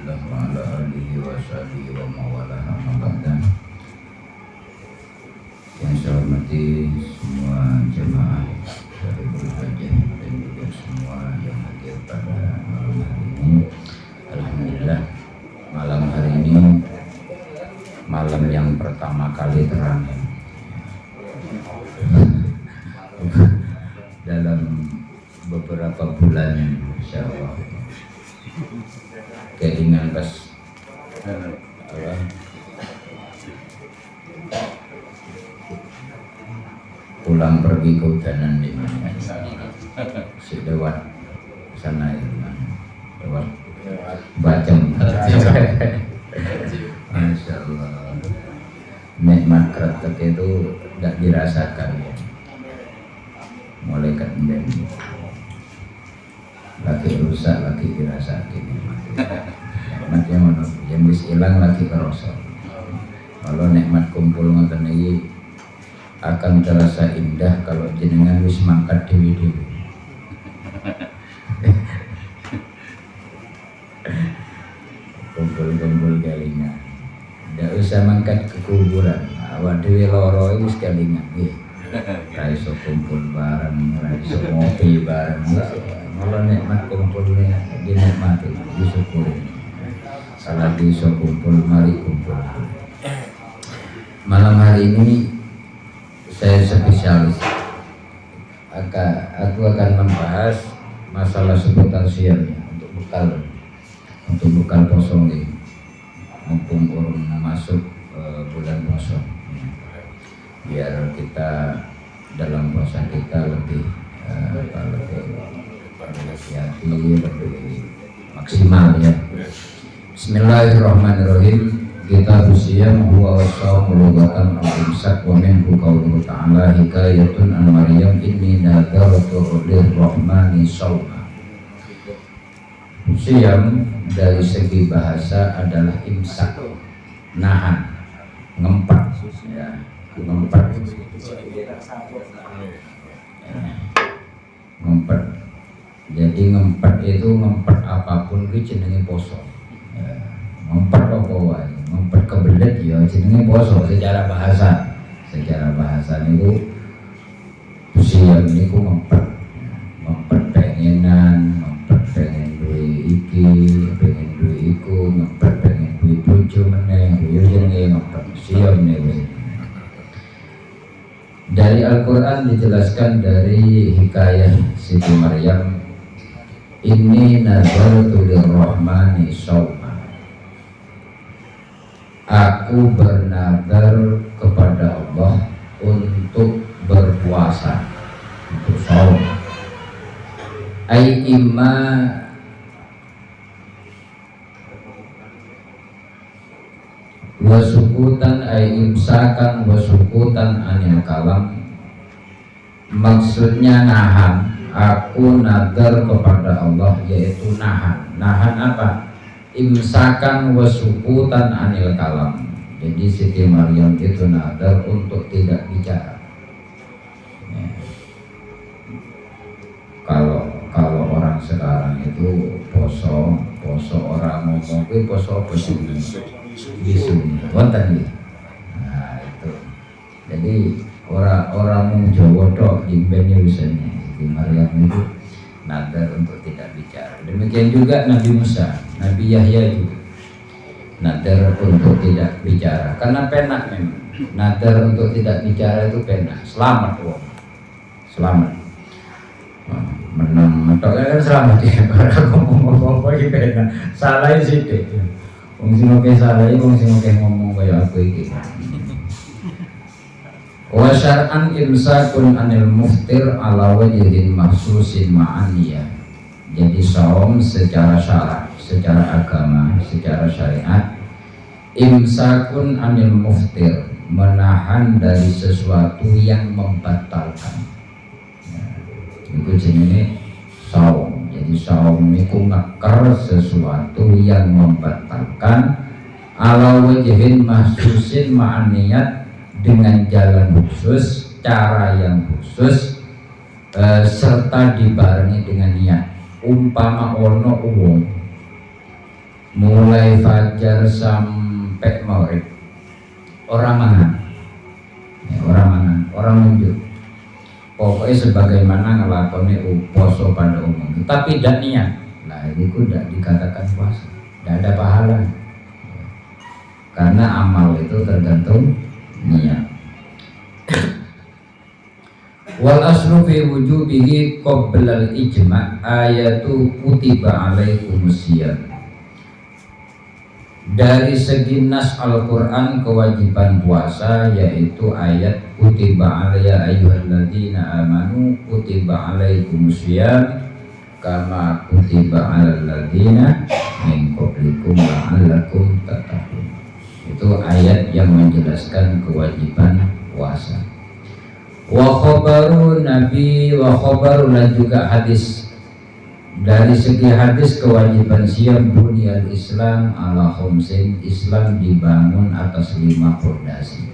Rasulillah wa ala alihi wa sahbihi wa mawalah amma ba'da. Yang saya hormati semua jemaah dari berbagai dan juga semua yang hadir pada malam hari ini. Alhamdulillah, malam hari ini malam yang pertama kali terang dalam beberapa bulan, insyaallah. Keinginan pas pulang pergi ke hujanan di mana si lewat sana lewat Bacem. Masya Allah, nikmat kretek itu tidak dirasakan ya. Malaikat menjadi lagi rusak lagi dirasakan nikmatnya mana yang bisa hilang lagi kerosot. Kalau nikmat kumpul ngoten iki akan terasa indah kalau jenengan wis mangkat dewi-dewi. Kumpul-kumpul kelingan, tidak usah mangkat ke kuburan. Awak dewi loro wis kelingan nggih. Ra iso kumpul bareng, ra iso ngopi bareng. Kalau nikmat kumpulnya dinikmati, disyukuri. Selagi iso kumpul, mari kumpul. Malam hari ini saya spesialis. Aku akan membahas masalah seputar siang untuk bekal poso ini. Mumpung urung masuk bulan poso, biar kita dalam puasa kita lebih hati-hati, lebih maksimal ya. Bismillahirrahmanirrahim. Kita siyam huwa wasawmu lughatan al-imsak wa minhu qawluhu ta'ala hikayatun an Maryam inni nadartu lirrahmani shawma. Siyam dari segi bahasa adalah imsak, nahan, ngempet ya, ngempet. Ngempet. Jadi ngempet itu ngempet apapun ki jenenge poso. Ya, ngempet apa wae? Ngempet kebelet ya jenenge poso secara bahasa. Secara bahasa niku siang niku ngempet. Ngempet pengenan, ngempet pengen duwe iki, pengen duwe iku, ngempet pengen duwe bojo meneh, ya jenenge ngempet. Siang niku. Dari Al-Quran dijelaskan dari hikayah Siti Maryam, inni nazartu lirrahmani shawma. Aku bernazar kepada Allah untuk berpuasa, untuk shaum. Ai imma wasukutan ay imsakan wasukutan anil kalam. Maksudnya nahan. Aku nazar kepada Allah yaitu nahan. Nahan apa? Imsakan wasukutan anil kalam. Jadi Siti Maryam itu nazar untuk tidak bicara ya. Kalau orang sekarang itu poso orang ngomong itu poso bisu wonten iki. Nah itu. Jadi orang Jawa tok dimbene wisane. Di Maryam itu nazar untuk tidak bicara. Demikian juga Nabi Musa, Nabi Yahya juga nazar untuk tidak bicara. Karena penak memang. Nazar untuk tidak bicara itu penak. Selamat wong. Selamat. Menang mentoknya kan selamat ya. Orang ngomong apa iki penak. Salah sithik. Wong sing oke salah iki wong sing oke ngomong kaya aku iki. Wa syar'an imsakun anil muftir ala wajhin mahsusin ma'aniyah. Jadi saum secara syarak, secara agama, secara syariat, imsakun anil muftir, menahan dari sesuatu yang membatalkan ya, itu jenenge saum. Jadi saum niku ngeker sesuatu yang membatalkan ala wajhin mahsusin ma'aniyat, dengan jalan khusus, cara yang khusus, serta dibarengi dengan niat. Umpama ono wong mulai fajar sampai maghrib orang mangan, ya, orang munjuk. Pokoknya sebagaimana ngelakoni poso pada umum, tapi tidak niat. Nah itu tidak dikatakan puasa, tidak ada pahala. Karena amal itu tergantung niat. Wal aslu fi wujubihi qabla al-ijma' ayatu kutiba alaikumus syiyam. Dari segi nas Al-Quran kewajiban puasa yaitu ayat kutiba alayya ayyuhalladzina amanu kutiba alaikumus syiyam kama kutiba alal ladzina min qablikum la'allakum tattaqun. Itu ayat yang menjelaskan kewajiban puasa. Wa khabaru nabi wa khabaru, dan juga hadis. Dari segi hadis kewajiban siam bunyal Islam ala khumsin, Islam dibangun atas 5 fondasi,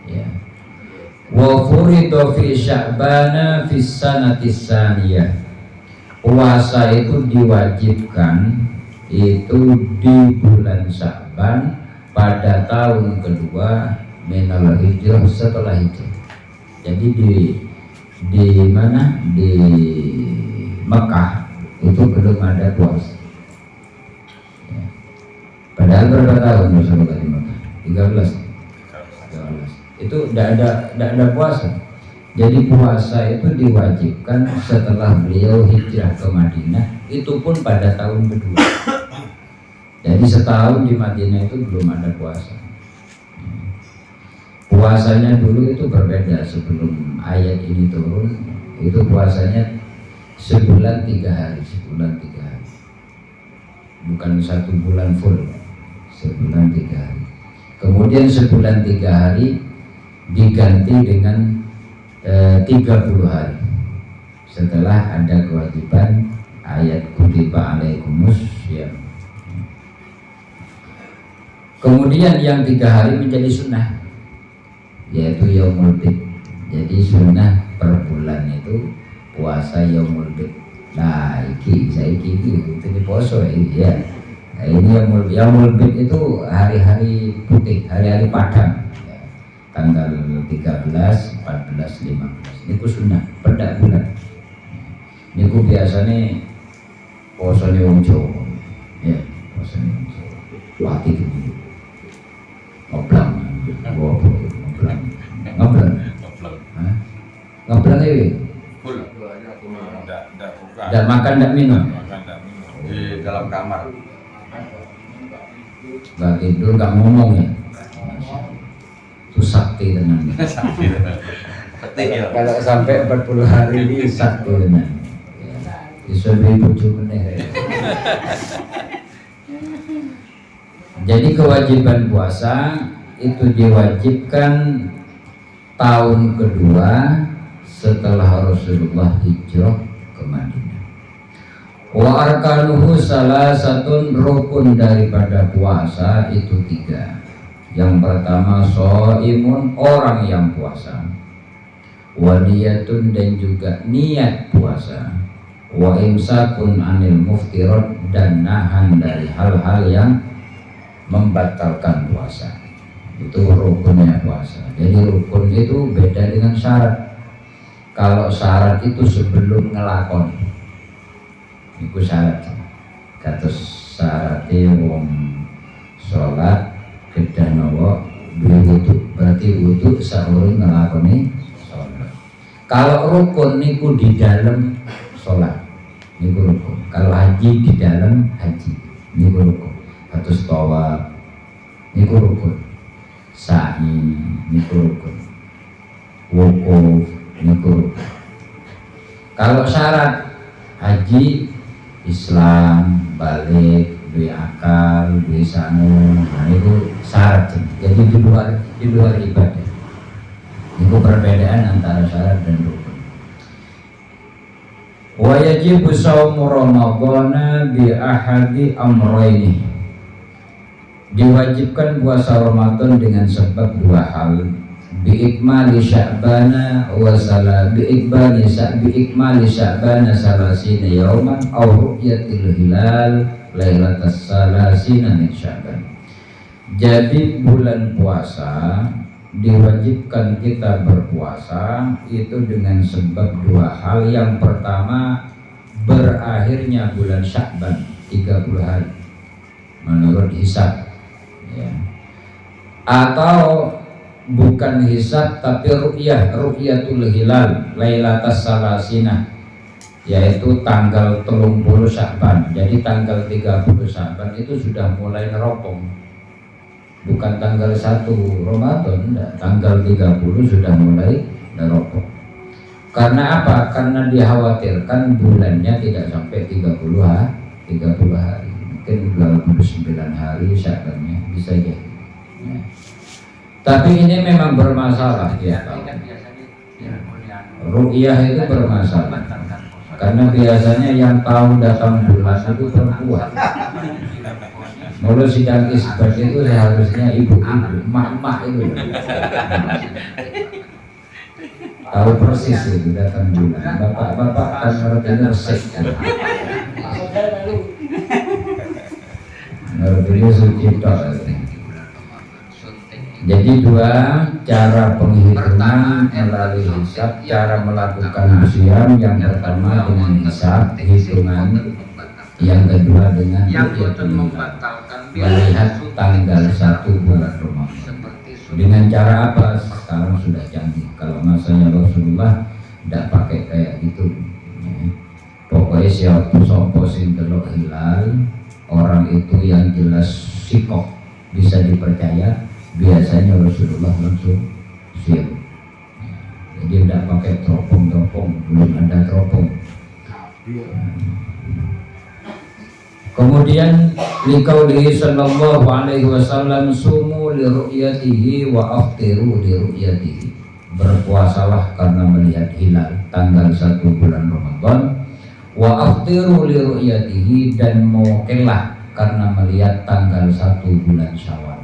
ya. Wa furidu fi sya'bana fi sanati tsaniyah. Puasa itu diwajibkan itu di bulan Sya'ban pada tahun kedua minal hijrah, setelah hijrah. Jadi di mana, di Mekah itu belum ada puasa, ya. Padahal berapa tahun bersahabat di Mekah? 13. Itu tidak ada puasa. Jadi puasa itu diwajibkan setelah beliau hijrah ke Madinah, itu pun pada tahun kedua. Jadi setahun di Madinah itu belum ada puasa. Puasanya dulu itu berbeda. Sebelum ayat ini turun, itu puasanya sebulan 3 hari, bukan 1 bulan full, sebulan 3 hari. Kemudian sebulan 3 hari diganti dengan 30 hari setelah ada kewajiban ayat kutiba alaikumus syiyam. Kemudian yang 3 hari menjadi sunnah, yaitu yaumul bid. Jadi sunnah per bulan itu puasa yaumul bid. Nah saiki itu poso ya. Nah, ini yaumul bid itu hari-hari putih, hari-hari padang, ya. Tanggal 13, 14, 15 niku sunnah perdak bulan. Niku biasanya posone wong Jawa, ya, posone wong Jawa. Wati gitu. Ngoblang ini tidak makan, tidak minum di dalam kamar, nggak tidur, nggak ngomong, ya. Itu sakti tenan. Kalau sampai 40 hari ini sakti tenan. Disuruh bojo meneh. Jadi kewajiban puasa itu diwajibkan tahun kedua setelah Rasulullah hijrah ke Madinah. Wa arkanuhu salasatun, rukun daripada puasa itu 3. Yang pertama shaimun, orang yang puasa. Wa niyatun, dan juga niat puasa. Wa imsakun anil muftirat, dan nahan dari hal-hal yang membatalkan puasa. Itu rukunnya puasa. Jadi rukun itu beda dengan syarat. Kalau syarat itu sebelum ngelakon, itu syarat. Kados syaratnya wong sholat kedah nawa duwe wudu, berarti wudu saurung ngelakoni sholat. Kalau rukun niku di dalam sholat, niku rukun. Kalau haji di dalam haji, niku rukun. Kados tawaf, niku rukun. Sa'i, niku rukun. Wukuf, niku. Kalau syarat haji, Islam, balik, duwe akal, duwe sanu, nah itu syarat. Jadi di luar ibadah. Itu perbedaan antara syarat dan rukun. Wa yajibu shaumu ramadhana bi ahadi amrayni. Diwajibkan puasa Ramadan dengan sebab 2 hal. Biikmali sya'bana wa salah biikmali sya'bana salasina yauman aw ru'yatil hilal lailatas salasina min Sya'ban. Jadi bulan puasa diwajibkan kita berpuasa itu dengan sebab dua hal. Yang pertama, berakhirnya bulan Sya'ban 30 hari menurut hisab ya. Atau bukan hisab tapi ru'yatul hilal lailatas salasina, yaitu tanggal 30 Sya'ban. Jadi tanggal 30 Sya'ban itu sudah mulai neropong, bukan tanggal 1 Ramadan, tanggal 30 sudah mulai neropong. Karena apa? Karena dikhawatirkan bulannya tidak sampai 30 hari, mungkin 29 hari Sya'bannya bisa jadi ya. Tapi ini memang bermasalah ya. Ru'yah itu bermasalah karena biasanya yang tahu datang bulan itu perempuan. Mulu sidang isbat itu seharusnya ibu-ibu, emak-emak itu tahu persis itu datang bulan. Bapak-bapak kan ngerti resik kan. Ngerti suci tok. Jadi dua cara penghitungan melalui hisab, cara melakukan siam. Yang pertama dengan hisab hitungan, yang kedua dengan melihat tanggal 1 bulan Ramadan. Dengan cara apa? Sekarang sudah canggih. Kalau masanya Rasulullah tidak pakai kayak gitu ya. Pokoknya siapa sopo sing delok hilal, orang itu yang jelas sikok, bisa dipercaya. Biasanya Rasulullah langsung siap. Jadi tidak pakai teropong, belum ada teropong. Kemudian liqaulihi sallallahu alaihi wasallam sumu li ru'yatihi wa aftiru li ru'yatihi. Berpuasalah karena melihat hilal tanggal 1 bulan Ramadan, wa aftiru li ru'yatihi, dan maukelah karena melihat tanggal 1 bulan Syawal.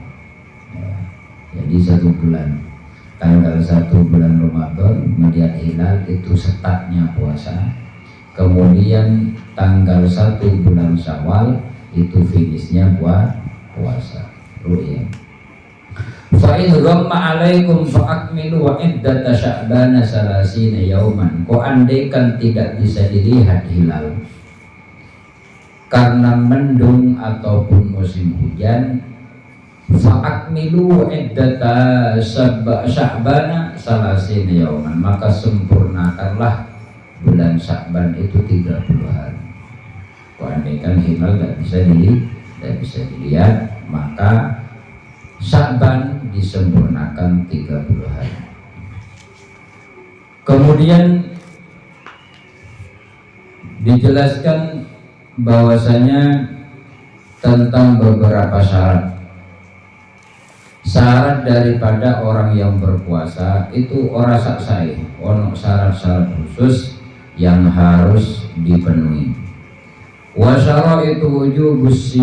Jadi 1 bulan, tanggal 1 bulan Ramadan melihat hilal itu startnya puasa. Kemudian tanggal 1 bulan Syawal itu finishnya puasa. Ru'yah. Fa in ghamma 'alaikum fa akmilu wa iddata sya'bana salasina yauman. Kok andaikan tidak bisa dilihat hilal karena mendung ataupun musim hujan, fa'akmilu iddata sya'bana salasina yauman, maka sempurnakanlah bulan Sya'ban itu 30 hari. Kalau andaikan hilal tidak bisa dilihat, maka Sya'ban disempurnakan 30 hari. Kemudian dijelaskan bahwasanya tentang beberapa syarat daripada orang yang berpuasa itu ora sak sae, ono syarat-syarat khusus yang harus dipenuhi. Wa syaraitu wujubis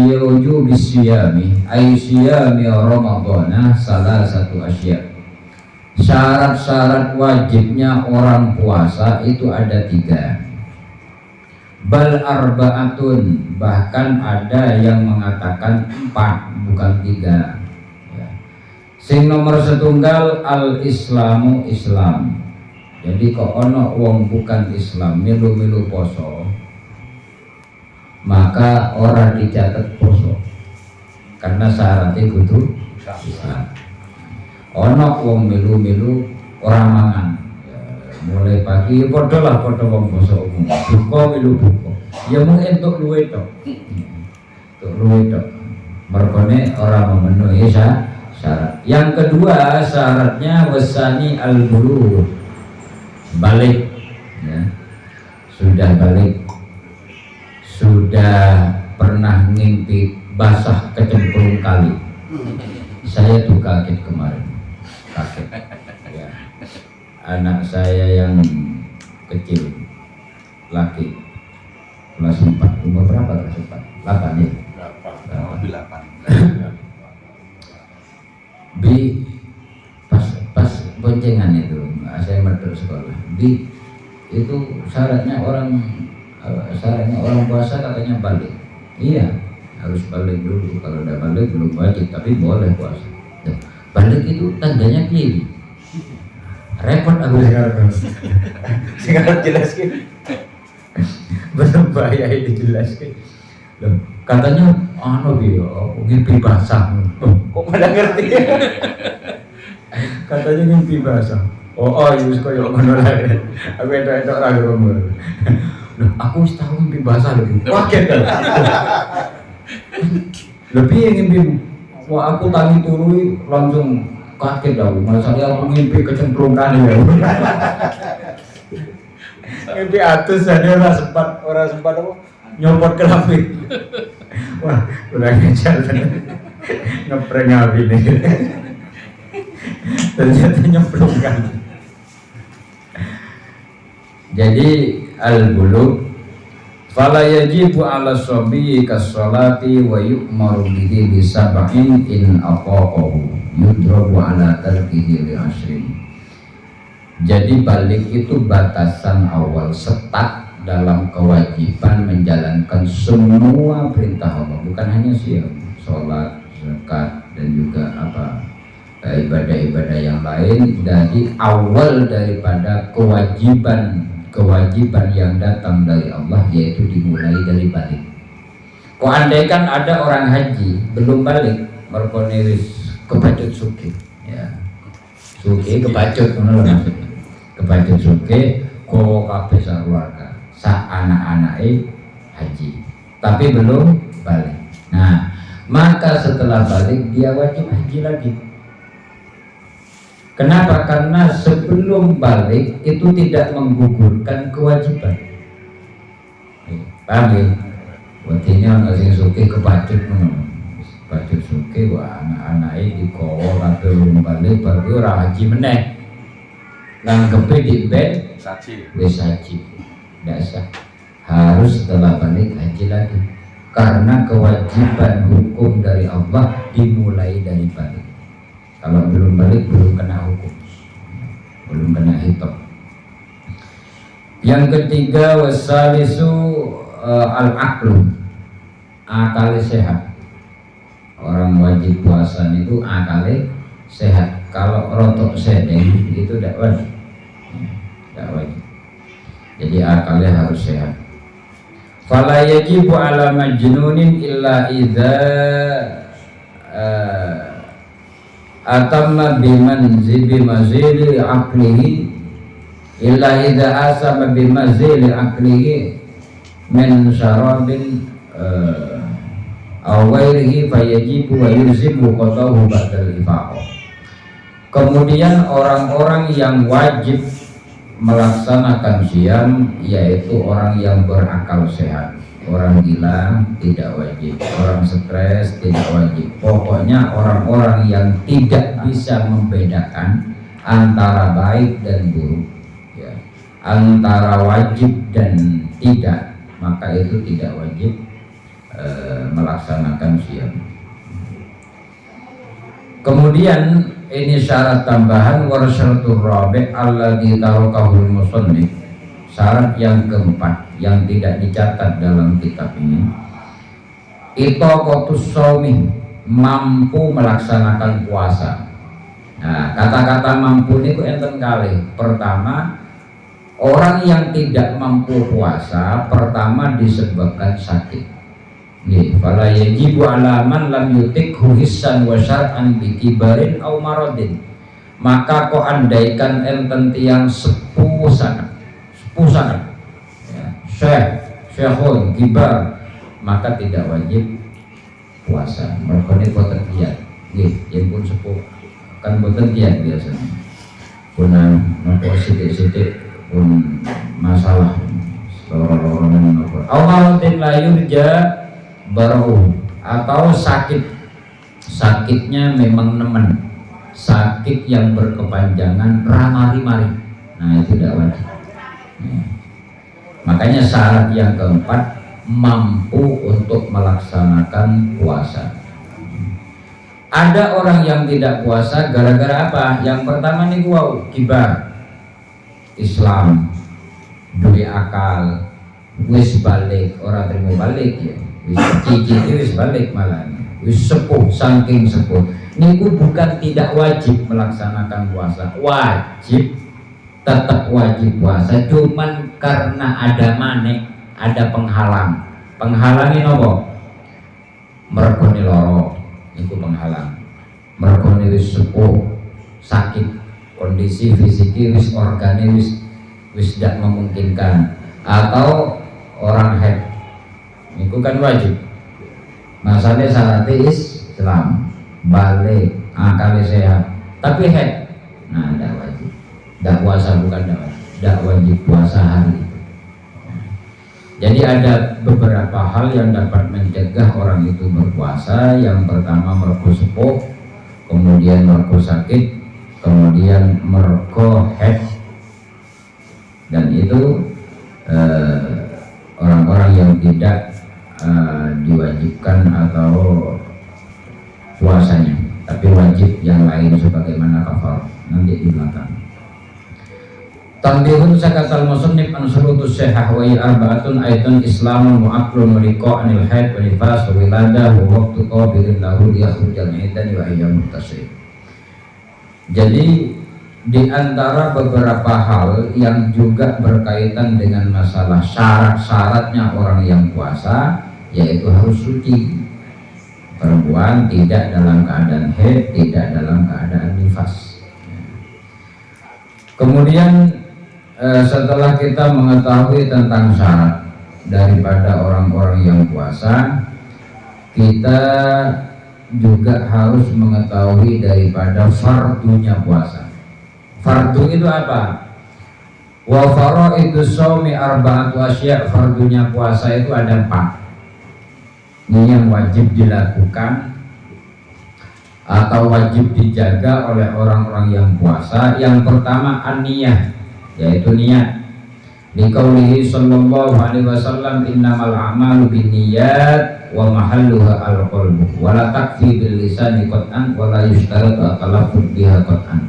siyami ay siyami Ramadhana salah satu asya. Syarat-syarat wajibnya orang puasa itu ada 3. Bal arba'atun, bahkan ada yang mengatakan 4 bukan 3. Sing nomor setunggal al-islamu Islam. Jadi kok ono wong bukan Islam milu-milu poso, maka orang dicatat poso karena syaratnya kudu Islam. Ono wong milu-milu orang mangan ya, mulai pagi podo wong poso umum buka milu buka ya mungkin untuk luwe tok merkone orang memenuhi syarat. Yang kedua syaratnya wasani al-bulu, balik ya. Sudah balik, sudah pernah ngimpi basah kecemplung kali. Saya tuh kaget kemarin, ya. Anak saya yang kecil laki kelas 4, umur berapa kelas 4? 8 ya? 8. Bi pas boncengan itu saya merdek sekolah. Bi itu syaratnya orang puasa katanya balik. Iya, harus balik dulu. Kalau udah balik belum wajib, tapi boleh puasa. Nah, balik itu tandanya piye? Repot aku Sing arep jelaskeun. belum bahaya dijelaskan. Loh, katanya piye ngimpi basah. Kok pada ngerti? Katanya ngimpi basah. Ya wis koyo ngono lah. Aku etok-etok ra ngono. Loh, aku wis tau ngimpi basah lho. Kaget kan. Lebih yang ngimpi. Wah, aku tangi turui langsung kaget aku. Masalahnya aku ngimpi kecemplungan ya. Ngimpi atus jadi orang sempat apa? Nyopot ke lapik. Wah, udah ngejar ngeprank ngawi nih. Ternyata nyemplungkan. Jadi al-bulugh fala yajibu 'ala shabiyi kas-sholati wa yu'maru bihi bi sab'in in aqaqahu yudrabu 'ala tarkihi li 'ashrin. Jadi balik itu batasan awal setat dalam kewajiban menjalankan semua perintah Allah, bukan hanya siam, sholat, zakat dan juga ibadah-ibadah yang lain. Jadi awal daripada kewajiban yang datang dari Allah yaitu dimulai dari balik. Kok andaikan ada orang haji belum balik, merkonewis kebacut suki, ya suki kebacut mana maksudnya? Kebacut suki ko kabeh keluarga, sa anak-anake haji, tapi belum balik. Nah, maka setelah balik dia wajib haji lagi. Kenapa? Karena sebelum balik itu tidak menggugurkan kewajiban. Paham ya? Waktunya nggak sing suki kebacut kebacut suki, wah anak-anaknya dikowo tapi belum balik baru orang haji meneh. Nanggepe di bed wis haji. Nggak sah. Harus setelah balik haji lagi. Karena kewajiban hukum dari Allah dimulai dari balik. Kalau belum balik belum kena hukum, belum kena hitam. Yang ketiga wasalisu al-aqlu, akal sehat. Orang wajib puasa itu akal sehat. Kalau rotok sedeng itu tidak wajib, tidak wajib. Jadi akalnya harus sehat. Fala yajibu ala majnunin illa idza atamma bimazili aqlihi illa idza asama bimazili aqlihi min syarabin aw ghairihi fayajibu wa yulzimu qadahu ba'dal ifaqah. Kemudian orang-orang yang wajib melaksanakan siam yaitu orang yang berakal sehat. Orang gila tidak wajib, orang stres tidak wajib. Pokoknya orang-orang yang tidak bisa membedakan antara baik dan buruk, ya, antara wajib dan tidak, maka itu tidak wajib melaksanakan siam. Kemudian ini syarat tambahan warsyatur rabi' alladzi tarakahul musannif. Syarat yang keempat yang tidak dicatat dalam kitab ini, itaqatus shaumi, mampu melaksanakan puasa. Nah, kata-kata mampu ini enten kali. Pertama, orang yang tidak mampu puasa pertama disebabkan sakit. Nih, fala yajibu ala man lam yutikhu hissan wa syar'an bi kibarin aw maradin. Maka kok andaikan enten tiyang sepuh sangat ya, syekhun kibar, maka tidak wajib puasa. Merkone boten kiat. Nggih, yen pun sepuh kan boten kiat biasanya. Pun nopo sithik-sithik pun masalah loro-loro nopo. Awatin la yurja baru atau sakitnya memang nemen, sakit yang berkepanjangan ramari-mari. Nah, itu tidak wajib. Makanya syarat yang keempat mampu untuk melaksanakan puasa. Ada orang yang tidak puasa gara-gara apa? Yang pertama nih kibar Islam, duwe akal, wis balik, orang terima balik ya. wis cicit wis balik malah wis sepuh saking sepuh niku bukan tidak wajib melaksanakan puasa, wajib, tetap wajib puasa, cuman karena ada manik, ada penghalang. Penghalangin apa? Mergone loro niku penghalang. Mergone wis sepuh, sakit, kondisi fisiki wis organe wis tidak memungkinkan, atau orang haid niku kan wajib. Masalahnya syaratnya Islam, balik, akal sehat, tapi haid, nah tidak wajib. Tidak puasa bukan tidak wajib puasa hari itu. Jadi ada beberapa hal yang dapat mencegah orang itu berpuasa. Yang pertama mergo sepuh, kemudian mergo sakit, kemudian mergo haid, dan itu orang-orang yang tidak diwajibkan atau puasanya, tapi wajib yang lain sebagaimana kafar nanti di belakang. Tambihun sakatal musannif an syurutus sihah wa arba'atun aidan islamun wa aqlun wa liqa'anil haid wa nifas wa wiladah wa waqtu qabirin lahu liyakhrujal idan wa ayyamut tashrih. Jadi di antara beberapa hal yang juga berkaitan dengan masalah syarat-syaratnya orang yang puasa, yaitu harus suci. Perempuan tidak dalam keadaan haid, tidak dalam keadaan nifas. Kemudian setelah kita mengetahui tentang syarat daripada orang-orang yang puasa, kita juga harus mengetahui daripada fardunya puasa. Fardu itu apa? Wa faraidu shaumi arba'atu asya'. Fardunya puasa itu ada 4. Ini yang wajib dilakukan atau wajib dijaga oleh orang-orang yang puasa. Yang pertama an-niyah, yaitu niat. Liqaulihi sallallahu alaihi wasallam innamal a'malu binniyat wa mahalluha al-qalbu wa la takfi bil lisani qat'an wa la yushtaratu at-talaffuz biha qat'an.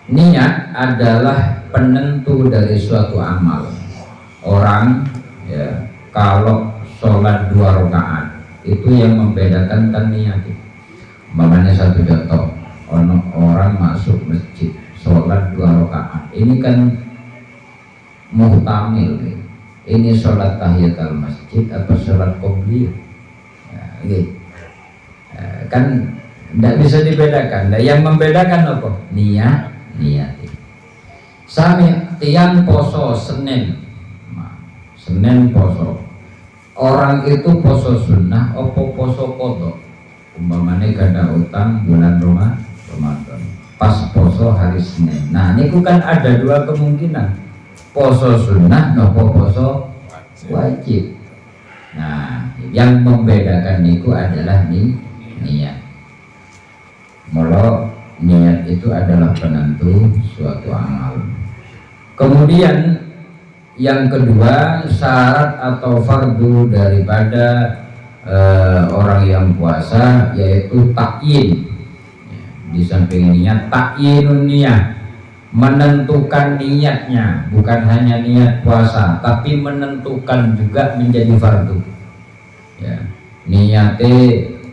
Niat adalah penentu dari suatu amal. Orang ya, kalau sholat 2 rakaat itu yang membedakan kan niat. Umpamanya satu contoh, orang masuk masjid sholat 2 rakaat, ini kan muhtamil, ini sholat tahiyatul masjid atau sholat qobliyah ya, gitu. Kan tidak bisa dibedakan. Nah, yang membedakan apa? Niat. Sami tiang poso Senin poso, orang itu poso sunnah opo poso kodok. Umpamanya gada utang bulan Ramadan, pas poso hari Senin. Nah ini kan ada 2 kemungkinan, poso sunnah nopo poso wajib. Nah yang membedakan niku adalah niat. Mula niat itu adalah penentu suatu amal. Kemudian yang kedua, syarat atau fardu daripada orang yang puasa yaitu takyin. Di samping niat, takyinun niyah, menentukan niatnya, bukan hanya niat puasa tapi menentukan juga menjadi fardu ya. Niate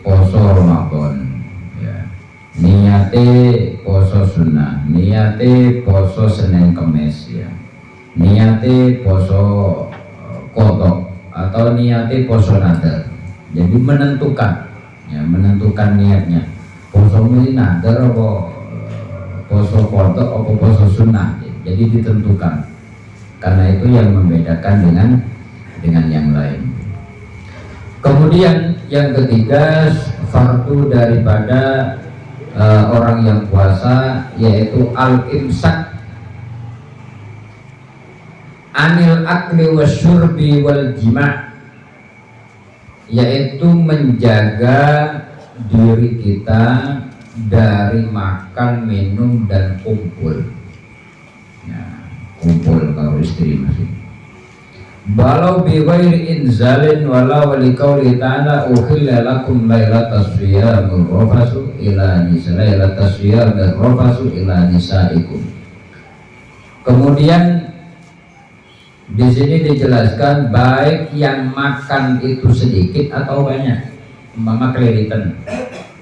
poso Ramadan ya, niate poso sunnah, niate poso Senin Kemis ya, niate poso kodok atau niate poso nadar. Jadi menentukan ya, menentukan niatnya. Poso ini nadar apa poso kodok apa poso sunnah. Jadi ditentukan. Karena itu yang membedakan dengan yang lain. Kemudian yang ketiga, fardu daripada orang yang puasa yaitu al-imsak anil akli wasyurbi wal jima', yaitu menjaga diri kita dari makan, minum, dan kumpul ya, kumpul kalau istri masih balau bighairi inzalin wala walikauli ta'ala ukhilla lakum lailatas siyamir rafasu ila nisaikum. Kemudian Di sini dijelaskan baik yang makan itu sedikit atau banyak. Umpama keliritan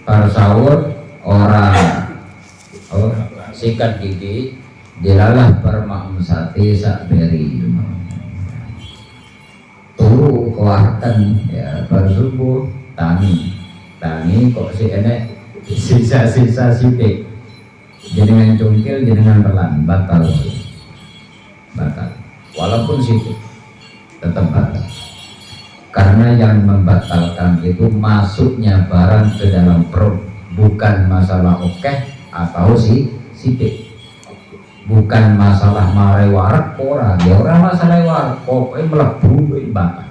bar sahur orang sikat gigi dilalah permaum sate sak beri turu keluarkan ya bar subuh tangi kok si enek sisa-sisa sipik jenengan cungkil jenengan telan batal walaupun sipik tetap batal karena yang membatalkan itu masuknya barang ke dalam perut, bukan masalah atau sipik, bukan masalah mare warak orang masalah warak pokoknya melebu batal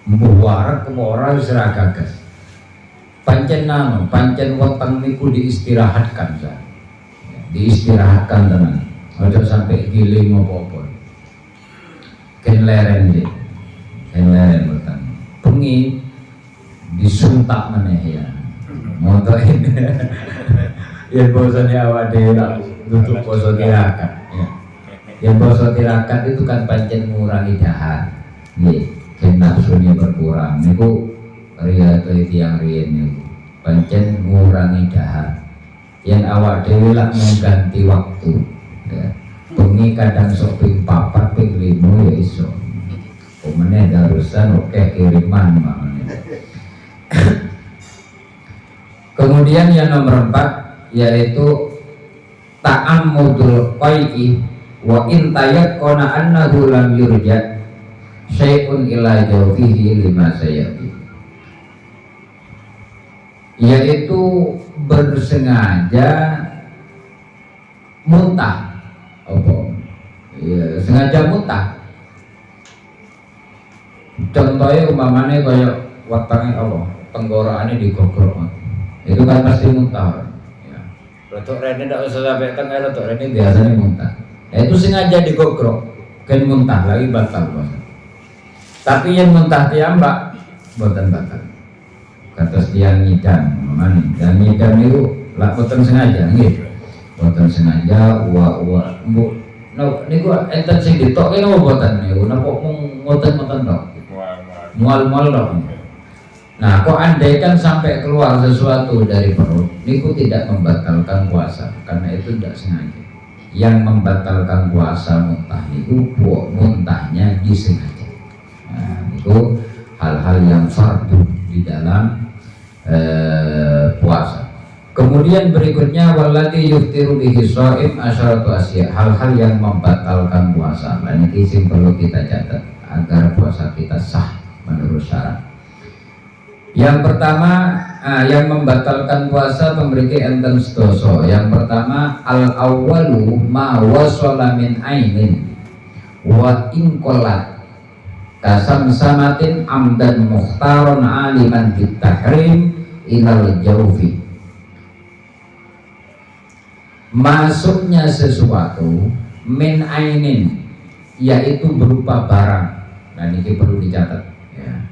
mbuh warak ora wis ra gagas pancen weteng niku diistirahatkan diistirahatkan tenan aja sampai giling apa-apa ken leren weteng bengi disuntak meneh ya motoin ya bosone awak dhewe lak duduk poso tirakat ya poso tirakat itu kan pancen mengurangi dahar nggih ken nafsunya berkurang niku riya yang riyen niku pancen mengurangi dahar yang awak dhewe lak mengganti waktu ya bengi kadang sok ping 4 ping 5 ya iso meneh darusan kiriman makane. Kemudian yang nomor 4 yaitu ta'ammudul qai'i wa in tayaqqana annahu lam yurja syai'un ila jawfihi lima sayati, yaitu bersengaja muntah sengaja muntah. Contohnya umpamanya kayak watangnya Allah tenggorokannya digogrok itu kan pasti muntah ya. Rotok rene tidak usah sampai tengah rotok rene biasanya muntah itu sengaja digogrok kan muntah lagi batal puasa. Tapi yang muntah tiambak buatan batal kata tiang ngidan umpamanya dan ngidan itu lah buatan sengaja gitu buatan sengaja no, ini gua enten sing ditokke no buatan niku napa ngoten-ngoten tok. Mual-mual dong. Nah, kok andaikan sampai keluar sesuatu dari perut, niku tidak membatalkan puasa karena itu tidak sengaja. Yang membatalkan puasa muntah niku muntahnya disengaja. Nah, niku hal-hal yang fardu di dalam puasa. Kemudian berikutnya walladzi yuftiru bihi shaim asyaratu asya, hal-hal yang membatalkan puasa. Nah, ini sing perlu kita catat agar puasa kita sah menurut syarat. Yang pertama yang membatalkan puasa memiliki enten sedoso. Yang pertama al-awwalu ma wasala min ainin wa in qolat kasam samatin amdan mukhtaron aliman bitahrim ilal jawfi. Masuknya sesuatu min ainin yaitu berupa barang. Nah ini perlu dicatat ya.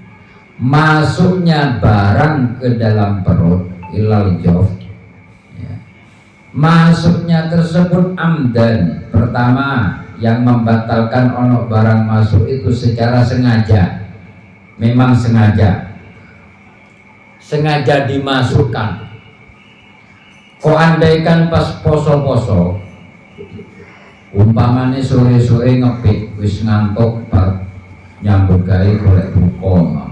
Masuknya barang ke dalam perut ilal jawf ya. Masuknya tersebut amdan. Pertama yang membatalkan ono barang masuk itu secara sengaja, memang sengaja dimasukkan. Kok andaikan pas poso-poso umpamane sore-sore ngepik wis ngantuk nyambut gawe golek buka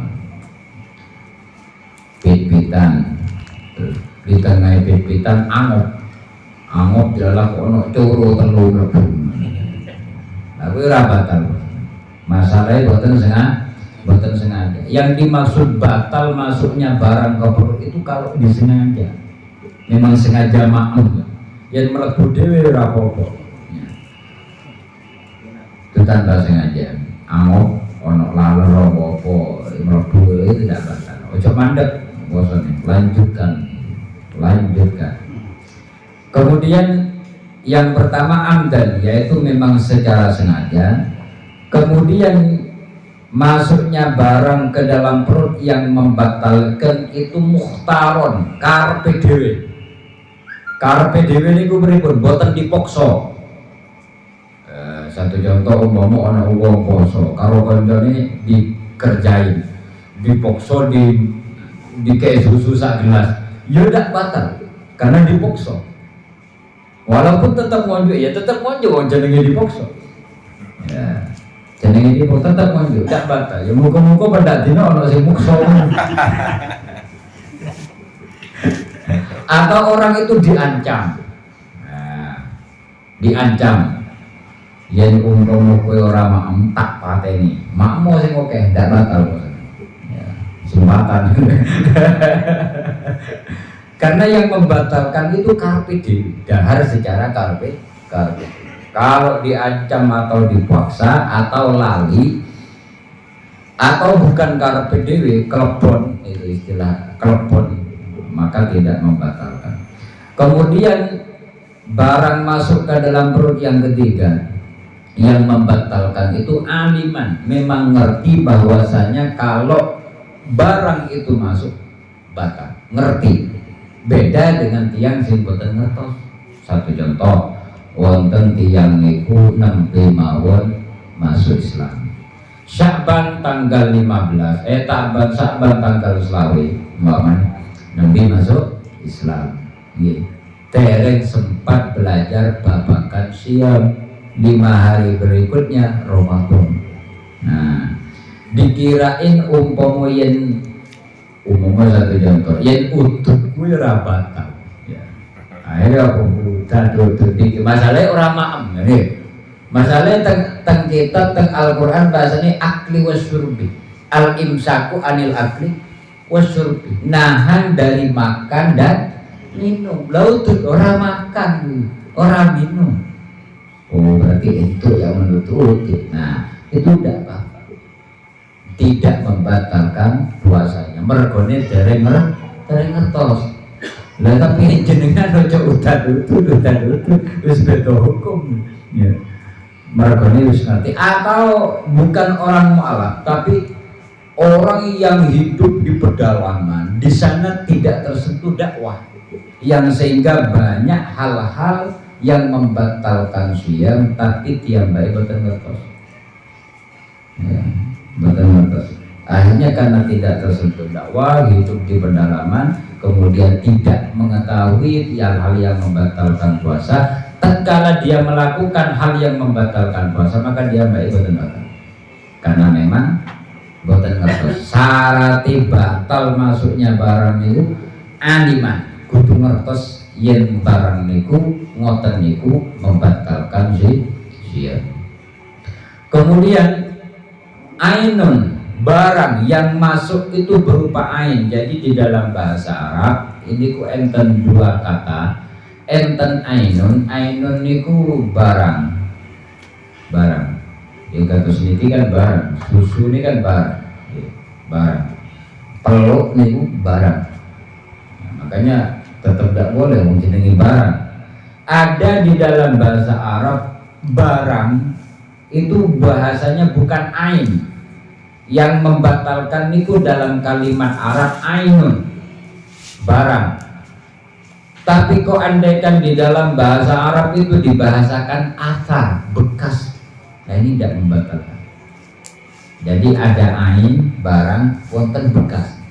pit-pitan di tengah pit-pitan angop dalam ono curu telu mlebu. Nah kuwi ora batal. Masalahnya boten sengaja. Yang dimaksud batal masuknya barang ke perut itu kalau disengaja. Memang sengaja maklum. Yang mlebu dhewe ora apa-apa. Itu tanpa sengaja. Angop ono laler apa-apa mlebu itu tidak batal. Ojo mandek bosone, lanjutkan. Kemudian yang pertama amdan, yaitu memang secara sengaja. Kemudian masuknya barang ke dalam perut yang membatalkan itu mukhtaron, karepe dhewe. Karepe dhewe niku pripun? Boten dipaksa. satu contoh umpama ana wong poso karo kancane dikerjain, dipokso di kayak susu sak gelas, ya ndak batal karena dipokso. Walaupun tetap monjo, ya tetap monjo, wong jenenge dipokso. Ya, jenenge dipokso tetap monjo, ndak batal. Ya muga-muga pada dina ana sing mokso. Atau orang itu diancam. Nah, diancam. Yen umpama kowe ora maem tak pateni. Makmu sing akeh ndak batal. Ya, sumpatan. Karena yang membatalkan itu karpe dewi, dahar secara karpe. Kalau diancam atau dipaksa atau lali atau bukan karpe dewi, klepon, itu istilah klepon, maka tidak membatalkan. Kemudian barang masuk ke dalam perut yang ketiga, yang membatalkan itu aliman, memang ngerti bahwasanya kalau barang itu masuk batal, ngerti. Beda dengan tiang sing boten ngertos. Satu contoh, wonten tiang niku nembe mawon masuk Islam. Sya'ban tanggal 15, Sya'ban tanggal 20, umpamanya nembe masuk Islam. Nggih. Dereng sempat belajar babakan siam 5 hari berikutnya Ramadan. Nah, dikirain umpama yen satu contoh, yen udut kuwi ora batal. Ya. Akhirnya aku udut iki masalahe ora maem nggih. Masalahe teng kitab teng Al-Qur'an bahasane akli wasyurbi. Al-imsaku anil akli wasyurbi. Nahan dari makan dan minum. Lautut ora makan, ora minum. Oh, berarti itu yang menutup. Nah, itu tidak apa-apa. Tidak membatalkan puasanya. Mergone dereng ngertos. Lah tapi jenengan ojo udan wis beda hukum. Ya. Mergone wis ngerti atau bukan orang mualaf tapi orang yang hidup di pedalaman, di sana tidak tersentuh dakwah. Yang sehingga banyak hal-hal yang membatalkan siam tapi tiambai boten ngertos. Ya. Akhirnya karena tidak tersentuh dakwah, hidup di pedalaman, kemudian tidak mengetahui hal-hal yang membatalkan puasa. Tatkala dia melakukan hal yang membatalkan puasa, maka dia baik boten batal. Karena memang boten ngertos. Syarati batal masuknya barang itu aliman, kudu ngertos yen barang niku ngoten niku membatalkan siam. Kemudian ainun, barang yang masuk itu berupa ain. Jadi di dalam bahasa Arab ini ku enten dua kata, enten ainun. Ainun niku barang. Yang kados niki kan barang, susu ini kan barang. Peluk niku barang. Nah, makanya tetap tidak boleh menjenengi barang. Ada di dalam bahasa Arab barang itu bahasanya bukan ain. Yang membatalkan niku dalam kalimat Arab ainun, barang. Tapi kok andaikan di dalam bahasa Arab itu dibahasakan asar, bekas. Nah ini tidak membatalkan. Jadi ada ain, barang, wonten bekas.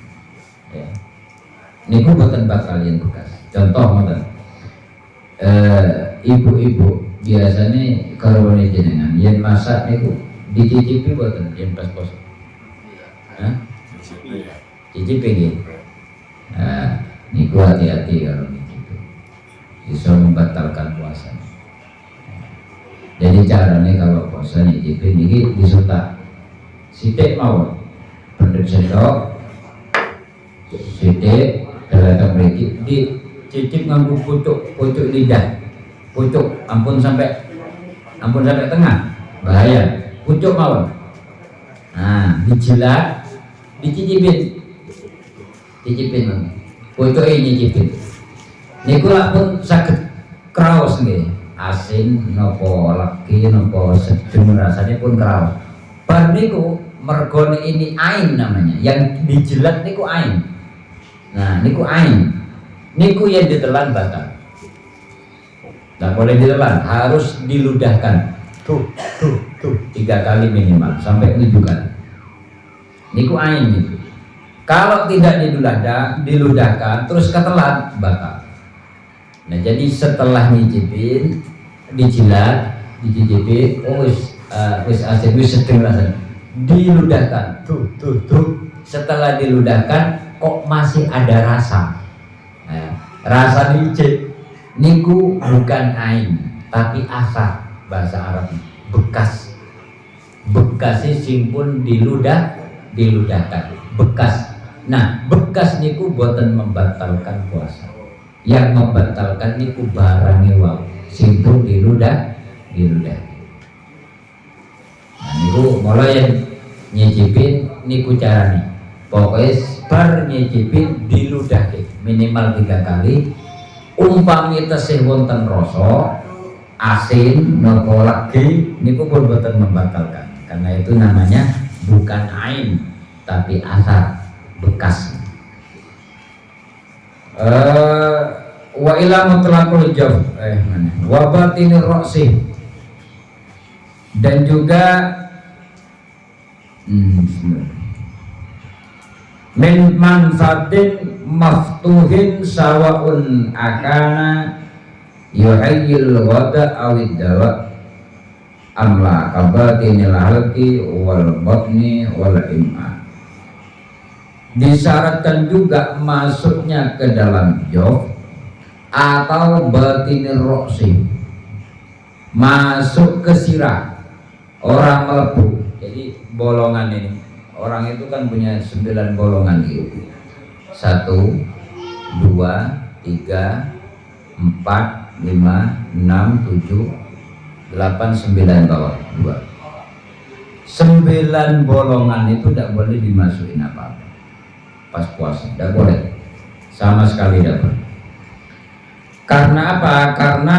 Ya. Niku boten bakal yang bekas. Contoh ngoten. Ibu-ibu biasanya karone jenengan yen masak niku dicicipi boten yen pas poso. Hah? Cicipi nggih. Nah, niku hati-hati kalau gitu. Bisa membatalkan puasa. Jadi caranya kalau puasa nyicipi niki disutak. Sithik mawon. Pendek sendok. Sithik dalam mriki dicicip nganggo pucuk lidah. Pucuk ampun sampai tengah. Bahaya. Pucuk mawon. Nah, dijilat, dicicipin man. Pucuk ini nyicipin. Niku lak pun saged kraos nggih. Asin napa legi napa sedeng rasanya pun kraos. Bar niku mergone ini ain namanya. Yang dijilat niku ain. Nah, niku ain. Niku yang ditelan batal. Tidak boleh ditelan, harus diludahkan. tuh 3 kali minimal sampai 7 kali. Niku ain niku. Kalau tidak diludahkan terus ketelan batal. Nah jadi setelah nyicipin, dijilat, dicicipin, wis asin, wis sedeng rasanya. Diludahkan, tuh. Setelah diludahkan kok masih ada rasa. Nah, rasa nyicip niku bukan ain tapi asar, bahasa Arab bekas. Bekasnya simpun diludahkan bekas. Nah bekas niku boten membatalkan puasa. Yang membatalkan niku barangnya wow simpun diludah. Nah niku mulai nyicipin niku caranya. Pokoknya bar nyicipin diludahke minimal 3 kali. Umpami tesih wonten rasa asin nopo lagi niku pun boten membatalkan karena itu namanya bukan ain tapi asar bekas. Wa ila mutlaqul jawf wa batinir ra'si dan juga min manfatin maftuhin sawaun akana yuhayyil wada awid dawa amla kabatinil halqi wal batni wal im'an. Disyaratkan juga masuknya ke dalam jawf atau batinir roksi, masuk ke sirah orang melepuh. Jadi bolongan ini, orang itu kan punya 9 bolongan gitu, 1, 2, 3, 4, 5, 6, 7, 8, 9 bawah 2. 9 bolongan itu tidak boleh dimasukin apa-apa pas puasa, tidak boleh sama sekali, tidak boleh. Karena apa? Karena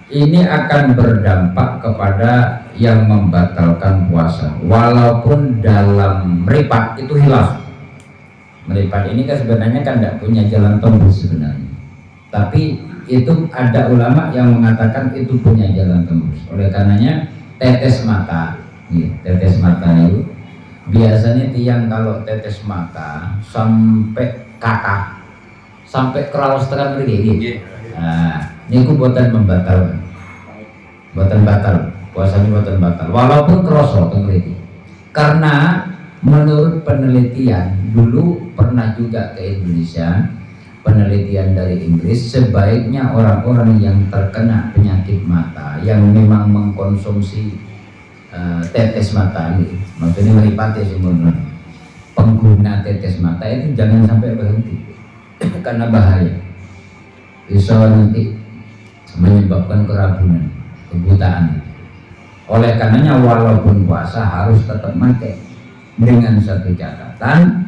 ini akan berdampak kepada yang membatalkan puasa walaupun dalam meripat itu hilaf. Meripat ini kan sebenarnya kan tidak punya jalan tembus sebenarnya, tapi itu ada ulama yang mengatakan itu punya jalan tembus. Oleh karenanya tetes mata, tetes mata itu biasanya tiang kalau tetes mata sampai kakak, sampai kerawas terang begini. Nah, ini buatan membatalkan, buatan batal, puasanya buatan batal. Walaupun kerosot peneliti, karena menurut penelitian dulu pernah juga ke Indonesia, penelitian dari Inggris, sebaiknya orang-orang yang terkena penyakit mata yang memang mengkonsumsi tetes mata ini, maksudnya meripati sebenarnya pengguna tetes mata itu jangan sampai berhenti karena bahaya, bisa nanti menyebabkan kerabunan, kebutaan. Oleh karenanya walaupun puasa harus tetap pakai dengan satu catatan,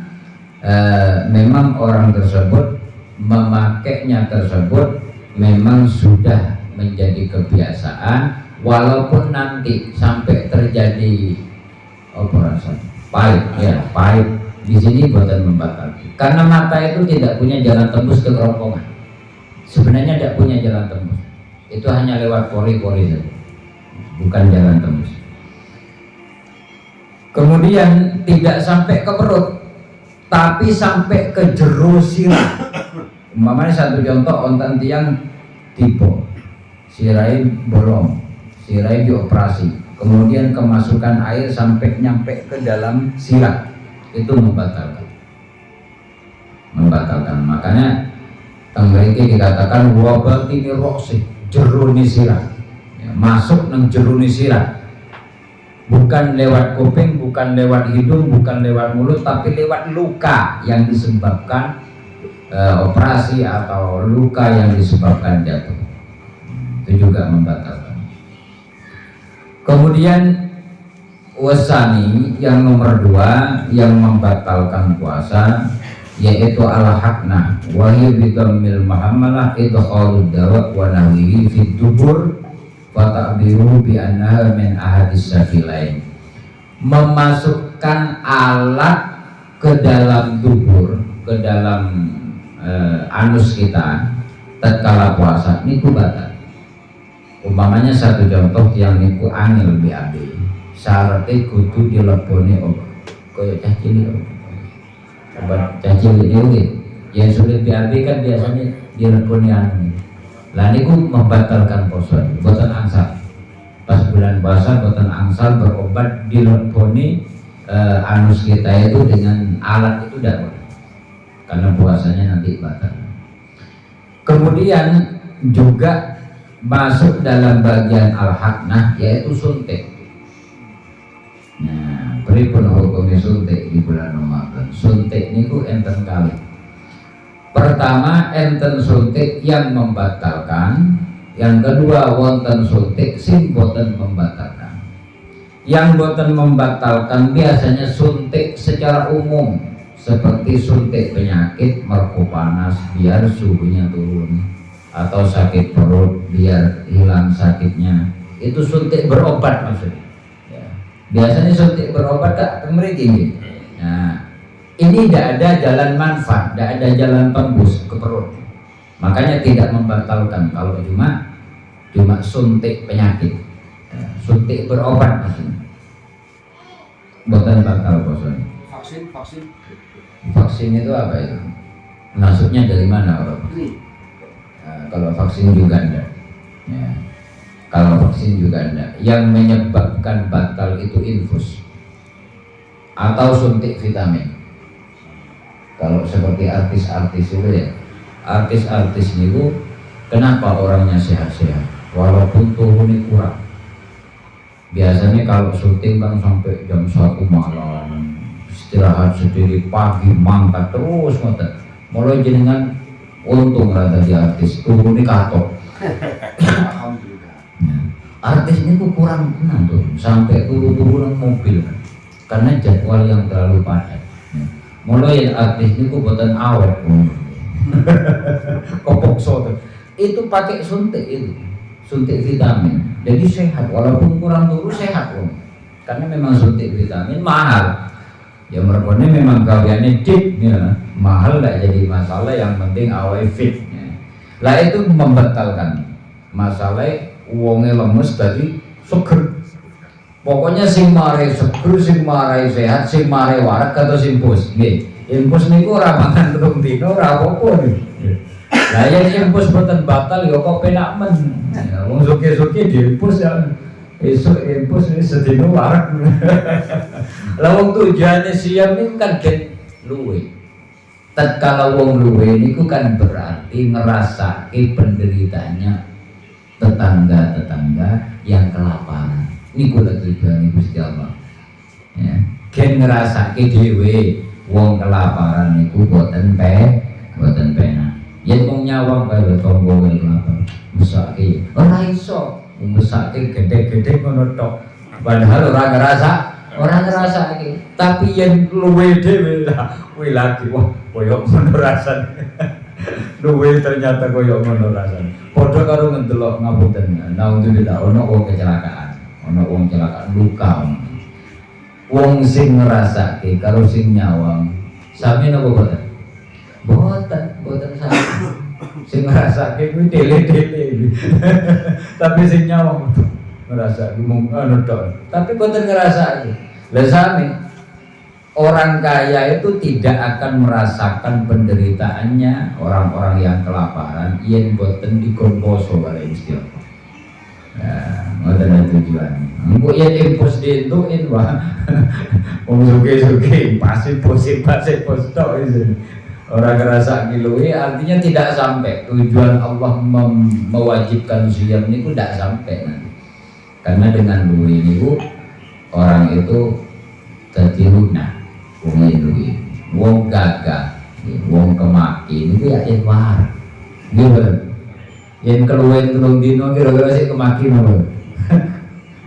memang orang tersebut memakainya tersebut memang sudah menjadi kebiasaan. Walaupun nanti sampai terjadi operasi pahit, ya pahit di sini buatan membatalkan. Karena mata itu tidak punya jalan tembus ke kerongkongan. Sebenarnya tidak punya jalan tembus. Itu hanya lewat pori-pori saja, bukan jalan tembus. Kemudian tidak sampai ke perut, tapi sampai ke jero sirah. Umpamanya satu contoh, ontan tiang tipe sirai bolong, sirai dioperasi, kemudian kemasukan air sampai nyampe ke dalam sirah, itu membatalkan. Makanya tenggeriki dikatakan wabatini roksi, jeruni sirah, ya, masuk nang jeruni sirah, bukan lewat kuping, bukan lewat hidung, bukan lewat mulut, tapi lewat luka yang disebabkan operasi atau luka yang disebabkan jatuh, itu juga membatalkan. Kemudian wasani yang nomor 2 yang membatalkan puasa yaitu al-hakna wa hiya bidammil muhammalah idkhalud dawa wa nahwihi fid dubur wa ta'biru bi annaha min ahadis sabilain. Memasukkan alat ke dalam dubur, ke dalam anus kita tatkala puasa ini batal. Umpamanya satu contoh yang niku angel BAB, syaratnya kudu dileboni obat koyo cah cilik, obat cah cilik niku yang sulit BAB kan biasanya dileboni anu. Lah niku membatalkan poso, boten angsal. Pas bulan puasa boten angsal berobat dileboni anus kita itu dengan alat itu tidak boleh, karena puasanya nanti batal. Kemudian juga masuk dalam bagian al-haknah yaitu suntik. Nah, pripun hukumnya suntik di bulan Ramadan? Suntik niku enten kali. Pertama enten suntik yang membatalkan, yang kedua wonten suntik sing boten membatalkan. Yang boten membatalkan biasanya suntik secara umum, seperti suntik penyakit merko panas biar suhunya turun, atau sakit perut biar hilang sakitnya, itu suntik berobat maksudnya ya. Biasanya suntik berobat kak mereka. Nah ini tidak ada jalan manfaat, tidak ada jalan tembus ke perut, makanya tidak membatalkan kalau cuma suntik penyakit ya, suntik berobat maksudnya boten batal puasanya. Vaksin itu apa itu? Masuknya dari mana orang? Kalau vaksin juga enggak ya. Kalau vaksin juga enggak. Yang menyebabkan batal itu infus atau suntik vitamin. Kalau seperti artis-artis itu ya, artis-artis itu kenapa orangnya sehat-sehat walaupun tuhunnya kurang. Biasanya kalau syuting kan sampai jam 1 malam, istirahat sendiri, pagi mangkat terus ngoten. Mulai jenengan untung rada di artis turun di katok. Alhamdulillah. Artis ini tuh kurang tenang tuh, sampai turun mobil kan, karena jadwal yang terlalu padat. Mulai artis ini tuh boten awet, kopokso tuh. Itu pakai suntik itu, suntik vitamin. Jadi sehat, walaupun kurang turu sehat loh. Karena memang suntik vitamin mahal. Ya mereka memang gawiannya deep ya. Mahal tidak jadi masalah, yang penting awal fit ya. Lah itu membatalkan masalah uangnya lemes tadi seger. Pokoknya sing marai seger, sing marai sehat, sing marai warak atau simpus nggih. Impus niku ora mangan telung dina ora apa-apa nih. Lah yen impus boten batal ya kok penak men. Wong suke-suke diimpus ya. Esuk impus sedina warak. Lah wong tujuane siam niku kan get luwe. Tatkala wong luwe niku kan berarti ngerasake penderitaannya tetangga-tetangga yang kelaparan. Niku lagi bani Gusti Allah. Ya, gen ngerasake dhewe wong kelaparan niku boten penak. Yen wong nyawang kaya tonggo kelaparan, mesake ora iso, mesake gede-gede ngono tok. Padahal ora ngrasake. Tapi yen luwe dhewe kuwi lagi wah koyo ngono rasane. Luwe ternyata koyo ngono rasane. Padha karo ngendelok ngapunten. Naudzubillah ono wong kecelakaan, ono wong kecelakaan luka. Wong sing ngrasake karo sing nyawang sami napa boten? Boten sami. Sing ngrasake kuwi tele-tele. Tapi sing nyawang ngrasake mung anu tok. Tapi boten ngrasake. Lah sami. Orang kaya itu tidak akan merasakan penderitaannya orang-orang yang kelaparan yen boten dikon poso kali Gusti Allah. Nah, ngoten tujuan. Engko yen impus dientukin wah. Wong suge-suge pasti posip tok itu. Orang ngerasa ngiluwi artinya tidak sampai tujuan Allah mewajibkan siam niku tidak sampai nanti. Karena dengan luwi niku orang itu dadi lunah. Wong luwi, wong gagah, wong kemaki niku ya war. Nggih. Yen keluwen telung dino kira-kira sik kemaki napa?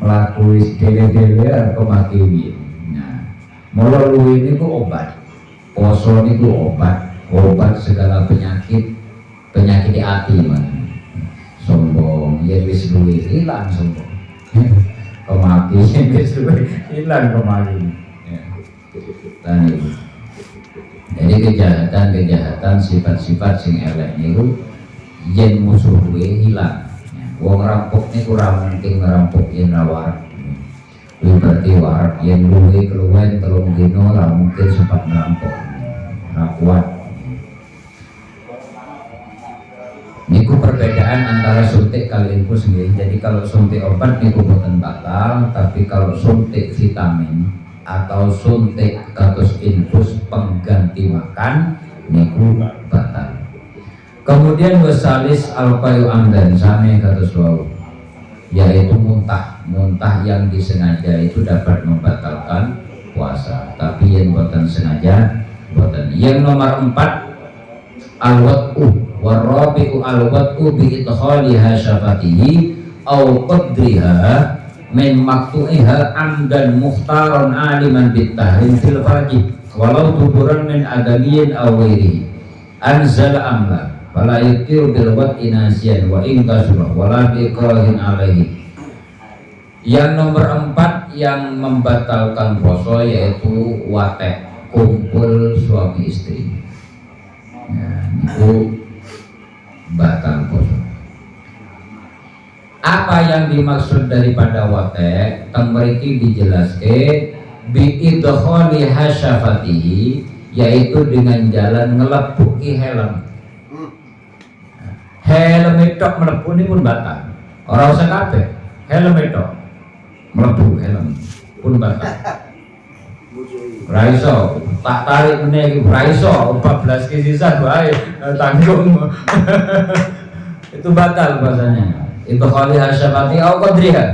Mlaku wis dele-dele kemaki piye. Nah, mula luwi niku obat. Poso niku obat segala penyakit hati man. Sombong, yen wis luwi hilang sombong. Kemaki wis luwi hilang kemaki. Ya. Jadi kejahatan sifat-sifat sing elek niku yen musuhe hilang ya. Wong rampok niku ora mungkin ngerampok yen ra warak. Kuwi berarti warak yen luwe keluwen 3 dina ora mungkin sempat ngerampok. Ora kuat. Niku perbedaan antara suntik kali infus nggih. Jadi kalau suntik obat niku boten batal, tapi kalau suntik vitamin atau suntik kados infus pengganti makan niku batal. Kemudian wasalis alqayu amdan sami kados wau, yaitu muntah yang disengaja itu dapat membatalkan puasa, tapi yang boten sengaja boten. Yang nomor 4 al-wat'u warabi'u al-wat'u bi idkhaliha syafatihi au qadriha min maqtu'iha amdan mukhtaran aliman bitahrim fil farji walau tuburan min adamiyin aw ghairihi anzala amla fala yutiru bil wat'i nasiyan wa in kasura wala bi ikrahin alaihi. Yang nomor 4 yang membatalkan puasa yaitu watek, kumpul suami istri. Nah, itu batal puasa. Apa yang dimaksud daripada watek? Mriki dijelaskan bi idkhali hasyafatihi, yaitu dengan jalan ngelepuki helm. Helm itu melepuh ini pun batal. Orang usah kabeh. Helm itu melepuh helm pun batal. Raiso tak tarik meneh raiso 14 ke sisa bae tanggung. Itu batal bahasanya. Itu khali hasyafati au qadriha.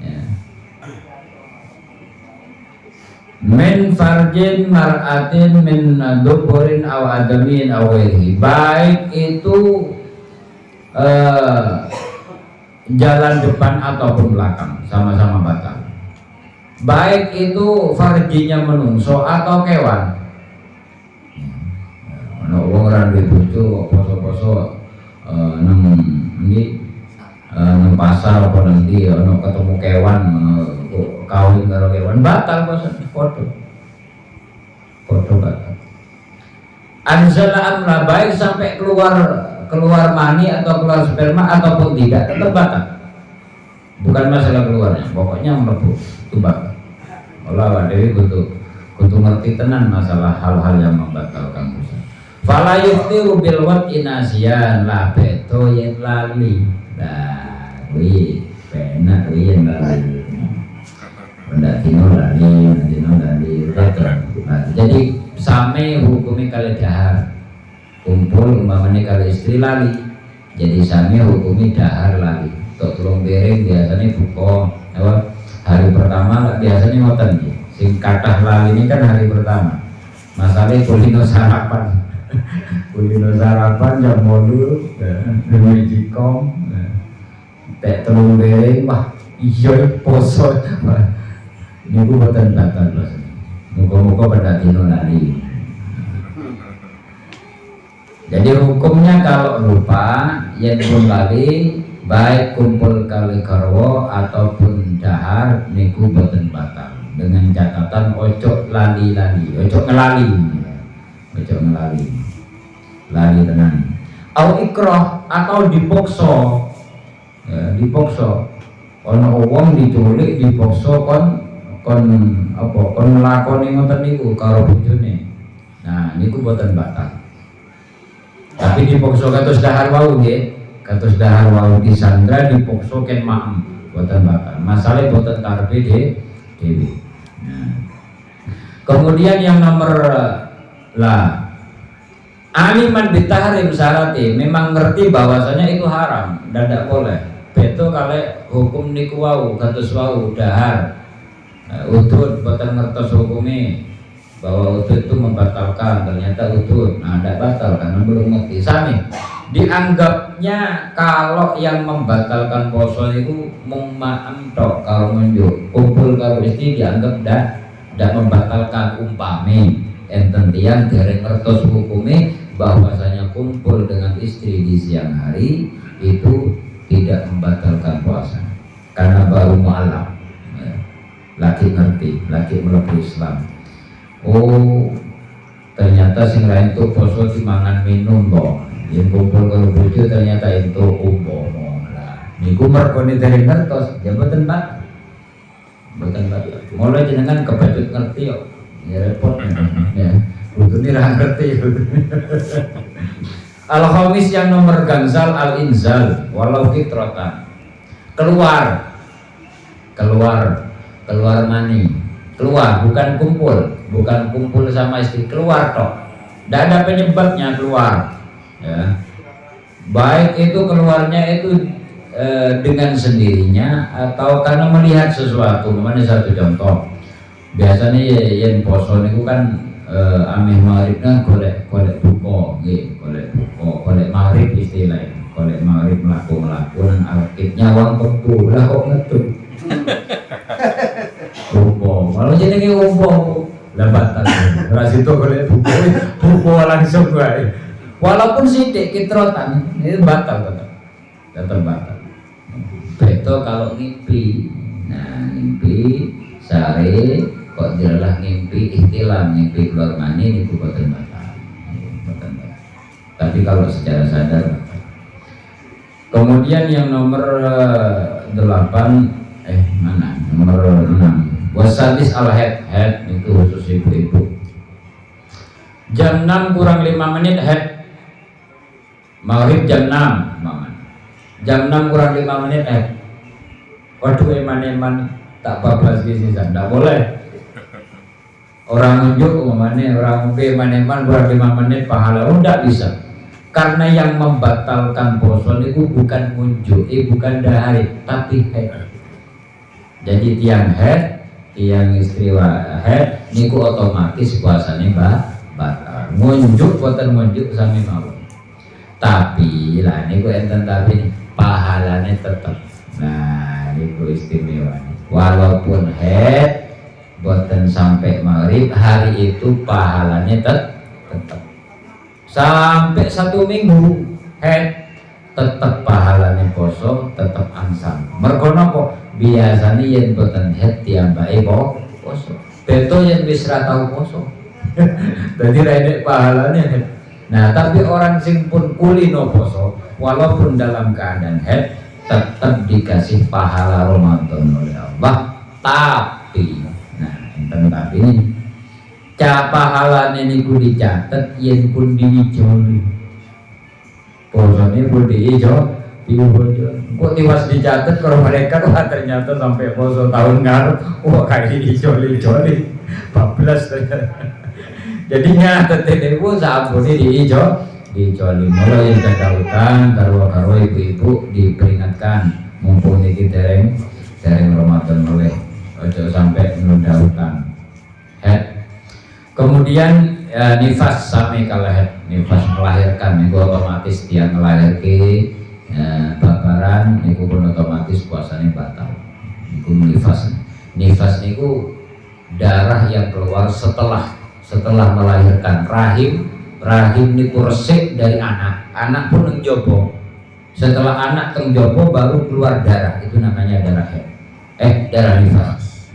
Ya. Min farjin mar'atin min duburin aw adamin aw ghairihi. Baik itu jalan depan ataupun belakang sama-sama batal. Baik itu farjinya menungso atau kewan. Ana wong ora duwe bojo poso-poso nang pasar apa nanti ana ketemu kewan kawin karo kewan batal foto batal. Anzala amra baik sampai keluar mani atau keluar sperma ataupun tidak tetap batal. Bukan masalah keluarnya, pokoknya mlebu itu batal. Allah dewi kudu ngerti tenan masalah hal-hal yang membatalkan puasa. Fala yuftiru bil wat'i nasiyan la beto yen lali. Nah, kuwi penak kuwi yen lali. Ndak dino lali betul. Nah, jadi same hukumnya kali dahar. Kumpul umpamane kali istri lali. Jadi same hukumnya dahar lali. Tok tulung piring biasanya buka apa? Hari pertama biasanya ngoten nggih. Sing kathah lali ini kan hari pertama. Masalahnya kulino sarapan. Kulino sarapan jam 8 duwe jikom. Tek telung piring wah iya poso. Niku boten batal Mas. Muga-muga pada dino lali. Jadi hukumnya kalau lupa yen pun lali baik kumpul kali garwa ataupun dahar niku boten batal, dengan catatan ojo lali ojo ngelali lali tenan au ikrah atau dipaksa ya, dipaksa ono wong diculik dipaksa kon nglakoni ngoten niku karo bojone. Nah niku boten batal, tapi dipaksa kados dahar wau nggih. Kados dahar wau disandra dipaksa ken maem boten batal. Masalah boten karepe dhewe. Nah. Kemudian yang nomor aliman bitahrim syarati, memang ngerti bahwasanya itu haram dan tidak boleh. Beto kale hukum niku wau kados wau dahar. Utut boten ngertos hukumnya bahwa utut itu membatalkan, ternyata utut tidak batal karena belum ngerti. Sami dianggapnya kalau yang membatalkan poso itu memaem tok kalau menjuk kumpul karo istri dianggap tidak membatalkan. Umpami enten tiyang dereng ngertos hukume bahwasanya kumpul dengan istri di siang hari itu tidak membatalkan puasa karena baru mu'alaf ya. Lagi ngerti, lagi mlebu Islam. Oh ternyata sing lain tuh poso dimangan minum kok. Yang kumpul kalau bojo ternyata itu umpama lah niku merkone dereng ngertos ya mboten batal. Mboten batal. Mulai jenengan kebacut ngerti kok. Ya repot. Ya. Kudune ra ngerti. Al-khamis yang nomor gangsal al-inzal walau fitratan. Keluar mani. Keluar bukan kumpul sama istri, keluar toh. Tidak ada penyebabnya keluar. Ya. Baik itu keluarnya itu dengan sendirinya atau karena melihat sesuatu. Mana satu contoh. Biasanya yang poso niku kan amih maghrib kan golek buka nggih, golek maghrib istilahnya. Golek maghrib mlaku nang alkit nyawang petu. Lah kok ngetut. Kalau jenenge umpo lah batal. Ora situ golek buka langsung wae. Walaupun sithik kitrotan itu batal tetap batal. Beto kalau ngimpi. Nah, ngimpi sare kok dilalah ngimpi ihtilam, ngimpi keluar mani niku boten batal. Tapi kalau secara sadar batal. Kemudian yang nomor 8 nomor 6 wasadis al-head itu khusus ibu-ibu. Jam 6 kurang 5 menit head. Maghrib jam 6 jam 6 kurang 5 menit waduh eman-eman tak bablas gizi tidak boleh. Orang unjuk orang eman-eman kurang 5 menit pahala tidak bisa. Karena yang membatalkan poso itu bukan unjuk, bukan dahari, tapi head. Jadi tiang head, tiang istri head niku otomatis puasanya batal. Ngunjuk boten ngunjuk sami mawon. Tapi lah niku enten tapi pahalanya tetap. Nah, niku istimewa. Walaupun head boten sampai maghrib hari itu pahalanya tetap. Sampai 1 minggu head tetap pahalanya poso, tetap ansam. Mergo napa? Biasanya yen boten head tiambake poso. Beto yen wis ra tau poso. Dadi ra enek pahalanya head. Nah, tapi orang sing pun kulino poso walaupun dalam keadaan head tetap dikasih pahala Ramadan oleh Allah. Tapi tapi ini pahalane niku dicatet yen pun diijoli. Posone pun diijoli. Kok tiwas dicatat kalau mereka tuh ternyata sampai poso tahun ngarep, wah kayak diijoli-joli 14 ternyata. Jadinya teteniku sabune diijoli. Mulai yang kedautan karo ibu-ibu diperingatkan mumpung iki dereng Ramadan mulai ojo sampai menunda utang. Kemudian nifas sami kalah nifas melahirkan niku otomatis dia melahirkan babaran niku pun otomatis puasanya batal. Niku nifas niku darah yang keluar setelah melahirkan. Rahim niku resik dari anak pun njobo. Setelah anak njobo baru keluar darah, itu namanya darah darah nifas.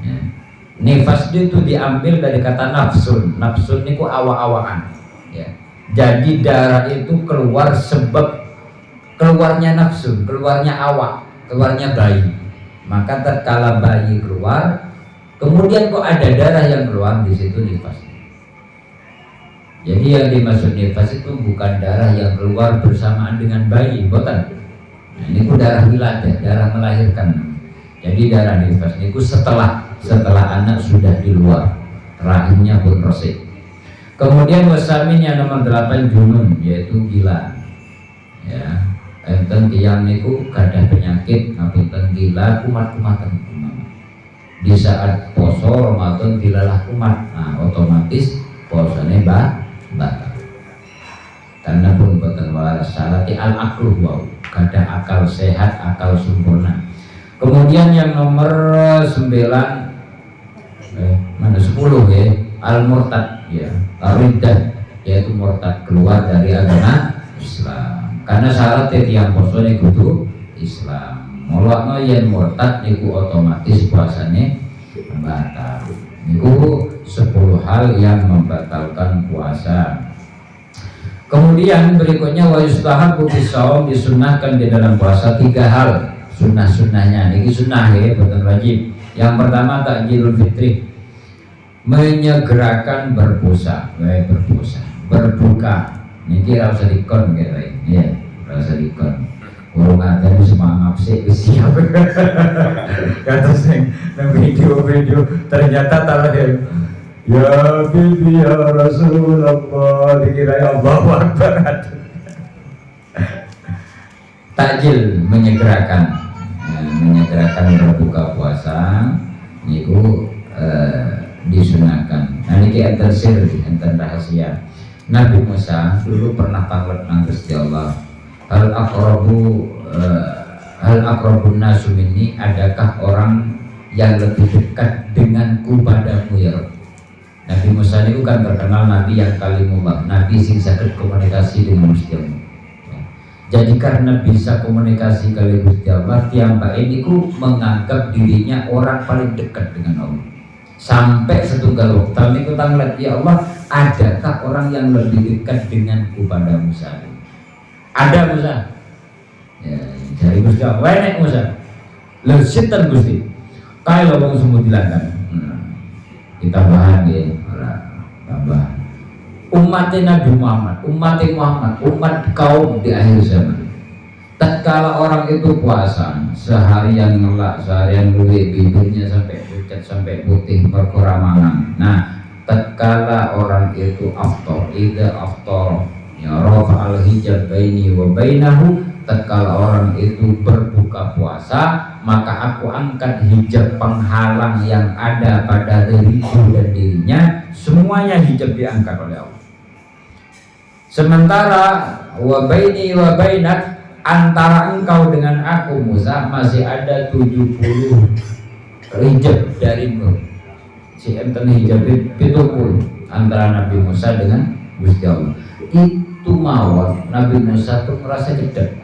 Nifas itu diambil dari kata nafsun niku awa-awaan ya. Jadi darah itu keluar sebab keluarnya nafsun, keluarnya awak, keluarnya bayi. Maka tatkala bayi keluar, kemudian kok ada darah yang keluar, di situ nifas. Jadi yang dimaksud nifas itu bukan darah yang keluar bersamaan dengan bayi, bukan. Nah, ini darah wiladah, darah melahirkan. Jadi darah nifas niku setelah anak sudah di luar, rahimnya pun resik. Kemudian wasamin yang nomor 8 junun, yaitu gila. Ya, enten tiyang niku gadah penyakit ngapunten gila kumat-kumatan. Di saat poso Ramadan dilalah kumat, nah otomatis posone batal. Karena pun boten waras syarati al-aqlu wa gadah akal sehat, akal sempurna. Kemudian yang nomor 9 10 ya, al-murtad ya, ar-riddah, yaitu murtad keluar dari agama Islam. Karena syarat tiang poso niku kudu Islam. Mulakno yen murtad niku otomatis puasane batal. Niku 10 hal yang membatalkan puasa. Kemudian berikutnya wa yustahabu bisaum, disunahkan di dalam puasa 3 hal Sunnah-sunnahnya ini sunnah ya, bukan wajib. Yang pertama takjilul fitri, menyegerakan berpuasa, berbuka. Niki ora usah dikon gitu ya, ora usah dikon. Kurang ada semangat sih siap. Kata sing nang video ternyata talahir. Ya bibi ya Rasulullah, dikira Allahu Akbar. Takjil menyegerakan berbuka puasa niku disunahkan. Nah niki enten sir, enten rahasia. Nabi Musa dulu pernah taklet nang Gusti Allah. Hal aqrabun nasu minni, adakah orang yang lebih dekat denganku padamu ya Rabb? Nabi Musa itu kan terkenal nabi yang kalimullah, nabi sing saged komunikasi dengan Gusti Allah. Jadi karena bisa komunikasi kali Gusti Allah, tiyambake niku menganggap dirinya orang paling dekat dengan Allah. Sampai setunggal waktu niku tanglet, ya Allah, adakah orang yang lebih dekat denganku pada Musa? Ada Musa. Ya, dari Gusti Allah, wenek Musa. Lha sinten Gusti? Kae lho wong semut dilangan. Kita bahas ya, tambah. Umat Nabi Muhammad, umat kaum di akhir zaman. Tatkala orang itu puasa, seharian ngelak, seharian luwe, bibirnya sampai pucat, sampai putih, berkuramangan. Nah, tatkala orang itu aftar, ya rafa al-hijab baini wa bainahu, tatkala orang itu berbuka puasa, maka aku angkat hijab penghalang yang ada pada diriku dan dirinya, semuanya hijab diangkat oleh Allah. Sementara wa baini wa bainak, antara engkau dengan aku Musa masih ada 70 hijab darimu. Si enten hijab 70 antara Nabi Musa dengan Gusti Allah. Itu mawon Nabi Musa tuh merasa dekat.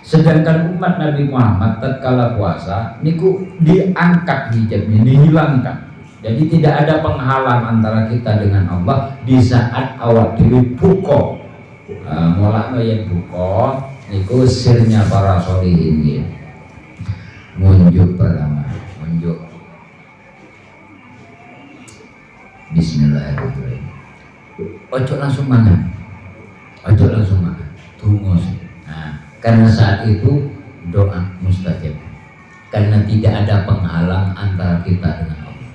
Sedangkan umat Nabi Muhammad tatkala puasa niku diangkat hijabnya, dihilangkan. Jadi tidak ada penghalang antara kita dengan Allah di saat awak dhewe buka. Mulakno yen buka niku sirnya para sholihin ya. Ngunjuk pertama, ngunjuk. Bismillahirrahmanirrahim. Ojo langsung mangan. Tunggu sih. Nah, karena saat itu doa mustajab. Karena tidak ada penghalang antara kita dengan Allah.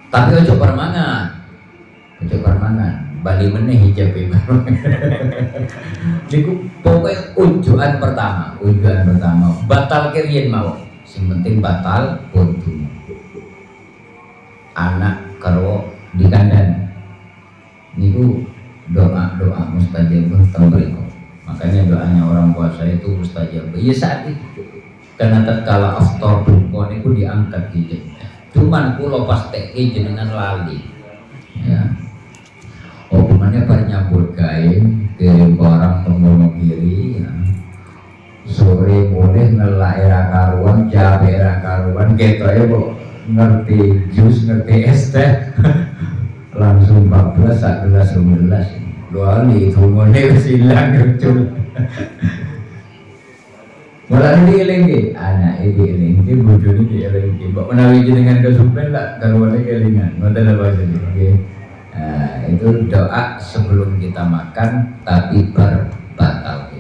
Tapi ojo permangan. Bali meneh hijab baru. Niku pokoknya ujuan pertama batal kirian mau. Sing penting batal kuntu. Anak karo di kandang. Niku doa mustajab tembriko. Makanya doanya orang puasa itu mustajab. Ya saat itu. Karena tatkala aftar buka niku diangkat hijab. Cuman kula pas tek jenengan lali. Ya. Hukumannya pada nyambut kain, kirim barang pengguna kiri, ya. Sore boleh ngelak era karuan, jam era karuan, gitu ya bu, ngerti jus, ngerti es teh, langsung 14, 11, 12, doa nih, hukumannya silang kecil. Malah ini dieling anak ini dieling, bujuni dieling, mbak menawi jenengan kesupen lah, karuannya kelingan, nggak ada apa jadi. Nah, itu doa sebelum kita makan tapi berbatal.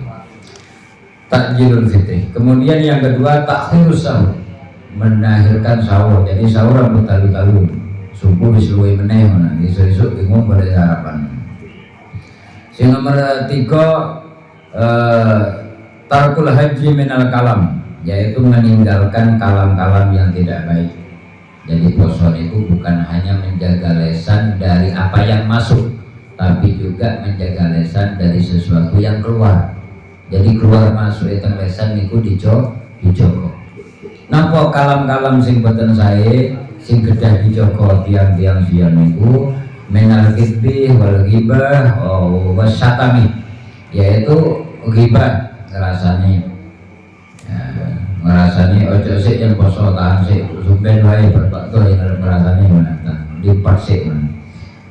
Takjilul fitri. Kemudian yang kedua takhirus sahur, menahirkan sahur. Jadi sahur rambut talu-talu. Subuh disuruh meneh mana, isu-isu bingung pada sarapan. Yang nomor 3 tarkul haji minal kalam, yaitu meninggalkan kalam-kalam yang tidak baik. Jadi poso itu bukan hanya menjaga lisan dari apa yang masuk, tapi juga menjaga lisan dari sesuatu yang keluar. Jadi keluar masuk itu lisan niku dijogo. Napa kalam-kalam sing boten sae, sing kedah dijogo tiang-tiang sian niku menal kidbi wal ghibah wasyatami, yaitu ghibah ngrasani. Ngerasani ojo sik yang poso tahan sik sumpen wae berbakto yang ngerasani mana diparsik mana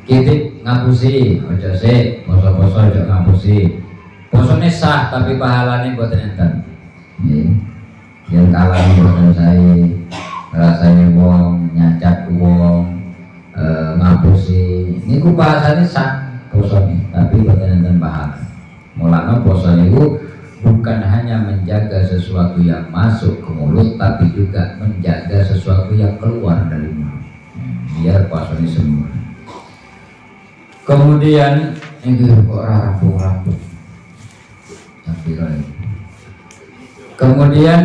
kitik ngapusi ojo sik poso-poso ojo ngapusi posone sah tapi pahalane boten enten yang kalah boten saya rasanya wong nyacat wong ngapusi niku bahasane sak posone tapi boten enten pahala. Mulane poso niku bukan hanya menjaga sesuatu yang masuk ke mulut tapi juga menjaga sesuatu yang keluar dari mulut biar puasanya sempurna. Kemudian ini kok rampung-rampung. Kemudian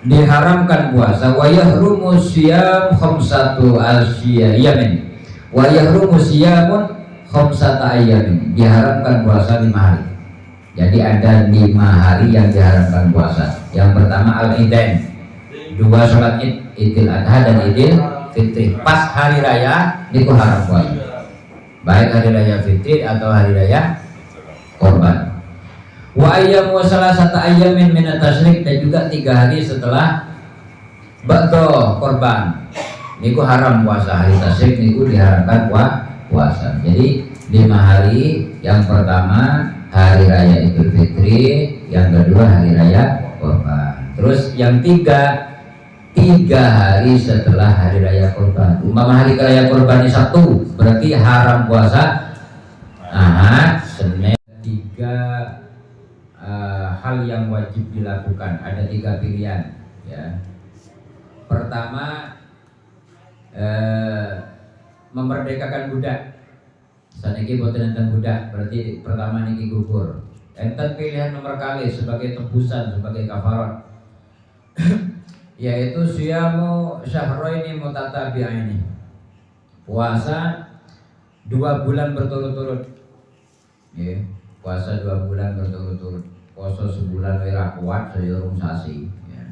diharamkan puasa wa yahrumu siyam khamsatu asyamin wa yahrumu siyamun khamsata ayyamin, diharamkan puasa 5 hari. Jadi ada 5 hari yang diharamkan puasa. Yang pertama al-idain, 2 sholat id, idul adha dan idul fitri. Pas hari raya niku haram puasa, baik hari raya fitri atau hari raya korban. Wa ayyamu salasata ayyamin min at-tasyrik, dan juga 3 hari setelah ba'da korban niku haram puasa. Hari tasyrik niku diharamkan puasa. Jadi 5 hari, yang pertama hari raya Idul Fitri, yang kedua hari raya Kurban. Terus yang 3 hari setelah hari raya Kurban. Umpama hari raya Kurban ini Sabtu, berarti haram puasa Ahad, Senin. 3 hal yang wajib dilakukan, ada 3 pilihan ya. Pertama memerdekakan budak. Saniki boten enten budak, berarti pertama niki gugur. Enten pilihan nomor kali sebagai tebusan, sebagai kafarat yaitu siyamu syahraini mutatabi'aini, puasa 2 bulan berturut-turut ya. Puasa 2 bulan berturut-turut, puasa sebulan ora kuat saya urung sasi ya.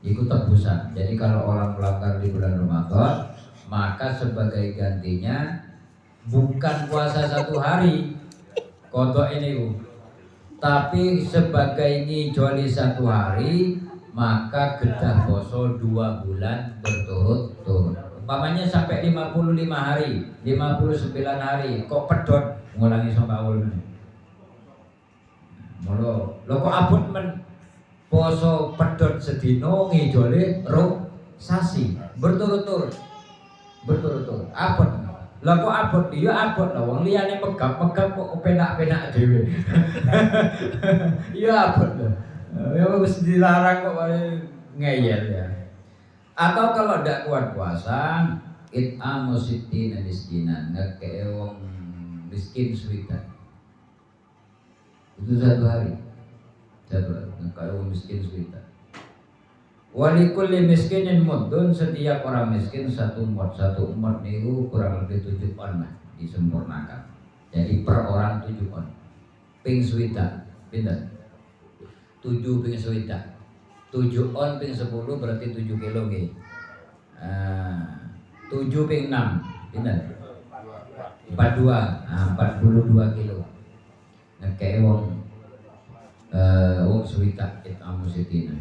Itu tebusan. Jadi kalau orang melanggar di bulan Ramadan, maka sebagai gantinya bukan puasa 1 hari kodok ini, tapi sebagai ngijoli 1 hari, maka gedah poso 2 bulan berturut-turut. Umpamanya sampai 55 hari, 59 hari, kok pedot ngulangi sama awal ini. Molo, lo kok abot men poso pedot sedino ngijoli rong sasi berturut-turut, abot. Lah kok abot, iya abot lah, wong liyane megap-megap kok penak-penak dhewe. Iya abot lah. Ya wis dilarang kok ngeyel ya. Atau kalau ndak kuat puasa, it'amu sittina miskinan, ngekei wong miskin swidak. Itu 1 hari. Ngekei wong miskin swidak. Walikulli miskinin muddun, setiap orang miskin 1 mud. 1 mud niku kurang lebih 7 on lah, disempurnakan. Jadi per orang 7 on. Ping swidak, pinten? 7 ping swidak. 7 on ping 10 berarti 7 kilo nggih. 7 ping 6, pinten? 42, 42 kilo. Ngekei wong swidak it'amu sittina.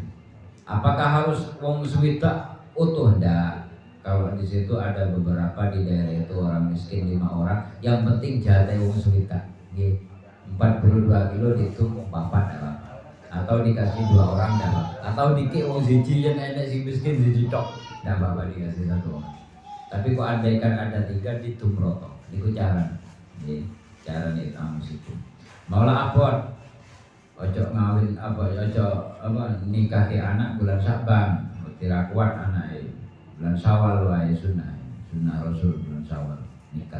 Apakah harus wong swidak utuh? Ndak. Kalau di situ ada beberapa di daerah itu orang miskin 5 orang, yang penting jatah wong swidak. Nggih. 42 kilo dihitung 4 dapat. Atau dikasih 2 orang dapat. Atau dikit wong siji yen enek sing miskin siji tok. Ndak apa-apa dikasih 1 orang. Tapi kok andaikan ada 3 dihitung roto. Niku cara. Nggih, cara nek tamu situ. Maulah abot. Ojo ngawin ojo nikahi anak bulan Sya'ban, tidak kuat anak bulan Syawal wae sunnah Rasul bulan Syawal nikah.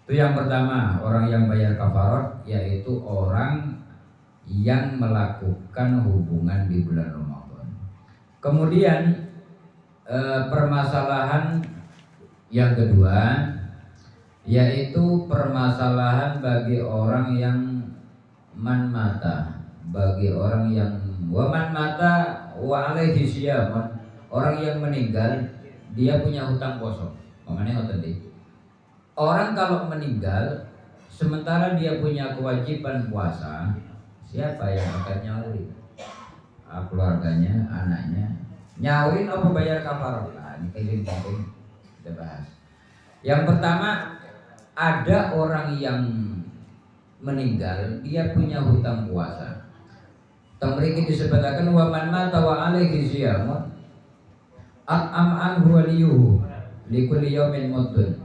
Itu yang pertama, orang yang bayar kafarat yaitu orang yang melakukan hubungan di bulan Ramadan. Kemudian permasalahan yang kedua yaitu permasalahan bagi orang yang man mata, bagi orang yang waman mata wa alaihi siyamun, orang yang meninggal dia punya hutang poso. Makanya tadi orang kalau meninggal sementara dia punya kewajiban puasa, siapa yang akan nyauri? Keluarganya, anaknya. Nyaurin apa bayar kafarat? Nah, ini penting kita bahas. Yang pertama, ada orang yang meninggal, dia punya hutang puasa. Mriki disebutaken wa man mata wa alaihi siyamun at'am anhu waliyuhu likulli yaumin muddun.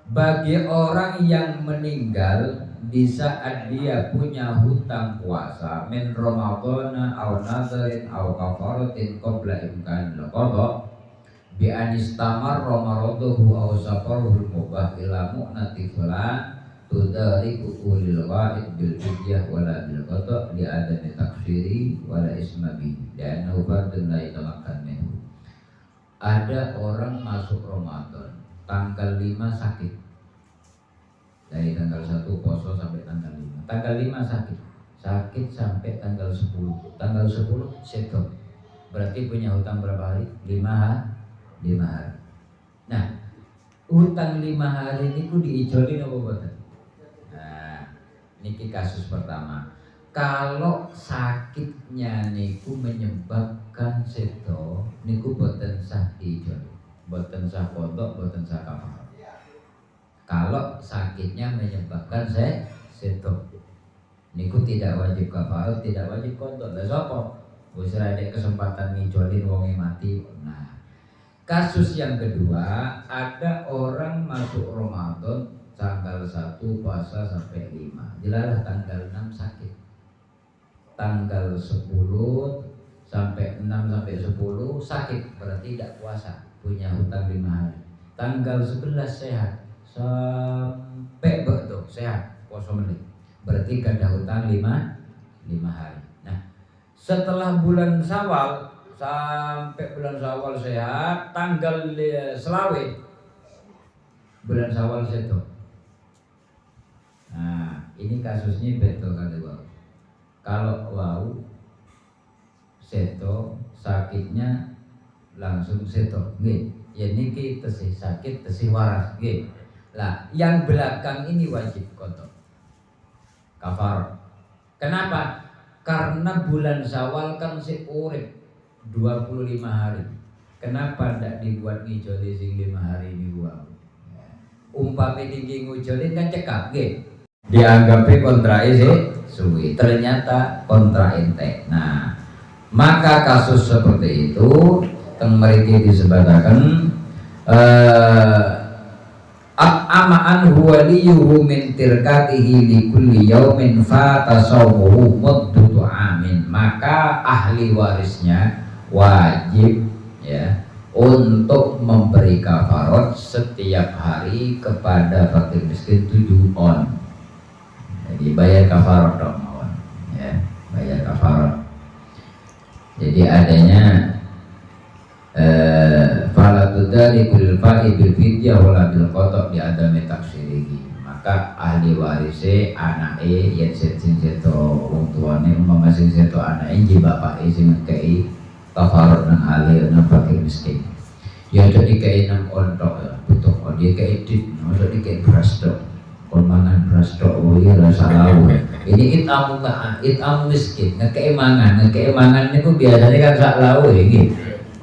Bagi orang yang meninggal di saat dia punya hutang puasa min Ramadhana aw nadharin aw kafaratin qabla imkan al-qada bi anistamar ramadahu aw safarul mubah ila mu'nati fulan tudariku ulil wa'id bil fidyah wala bil qada li adami taksiri wala isma bi dan fardun la yatamakkan minhu. Ada orang masuk Ramadan tanggal 5 sakit, dari tanggal 1 poso sampai tanggal 5. Tanggal 5 sakit sampai tanggal 10. Tanggal 10 seto. Berarti punya hutang berapa hari? 5 hari. Nah, hutang 5 hari ini ku diijolin apa boten? Nah, niki kasus pertama. Kalau sakitnya niku menyebabkan seto, niku boten sah diijolin. Boten sah kodok, boten sah kafarat. Kalau sakitnya menyebabkan seto, niku tidak wajib kafarat, tidak wajib kodok. Lah sapa? Wis ada kesempatan ngijolin wonge mati. Nah, kasus yang kedua, ada orang masuk Ramadan tanggal 1 puasa sampai 5. Jelalah tanggal 6 sakit. Tanggal 10 sampai 6 sampai 10 sakit, berarti tidak puasa, punya hutang 5 hari. Tanggal 11 sehat sampai betul sehat poso menit, berarti kada hutang 5 hari. Nah, setelah bulan Syawal sampai bulan Syawal sehat, tanggal selawe bulan Syawal seto. Nah, ini kasusnya betul kali wau. Kalau wau seto sakitnya langsung seto, nggih. Ya niki tesih sakit tesih waras, nggih. Lah, yang belakang ini wajib qada. Kafarat. Kenapa? Karena bulan Syawal kan si urip 25 hari. Kenapa ndak dibuat ngijoli sing 5 hari ini wau? Umpame tinggi ngujolin kan cekap, nggih. Dianggapi kontrae suwi, ternyata kontra entek. Nah, maka kasus seperti itu teng mriki disebataken amaan huwaliyuhu min tirkatihi li kulli yaumin fatasawmuhu muddutu amin. Maka ahli warisnya wajib ya untuk memberi kafarat setiap hari kepada fakir miskin 7 on. Jadi bayar kafarat dong, ya, bayar kafarat. Jadi adanya fala tudarikul fa'i bil fidyah wala bil qata' di adami taksirihi. Maka ahli warise anake yen sing seto wong tuane umpama sing seto anake nggih bapake sing ngekei kafarat nang ahli nang fakir miskin. Ya jadi kei nang ontok ya, butuh dia kei dit, maksud dikei beras tok. Kon mangan beras tok ya rasa lawu. Ini itamu miskin, ngekei mangan niku biasanya kan sak lawu ya nggih.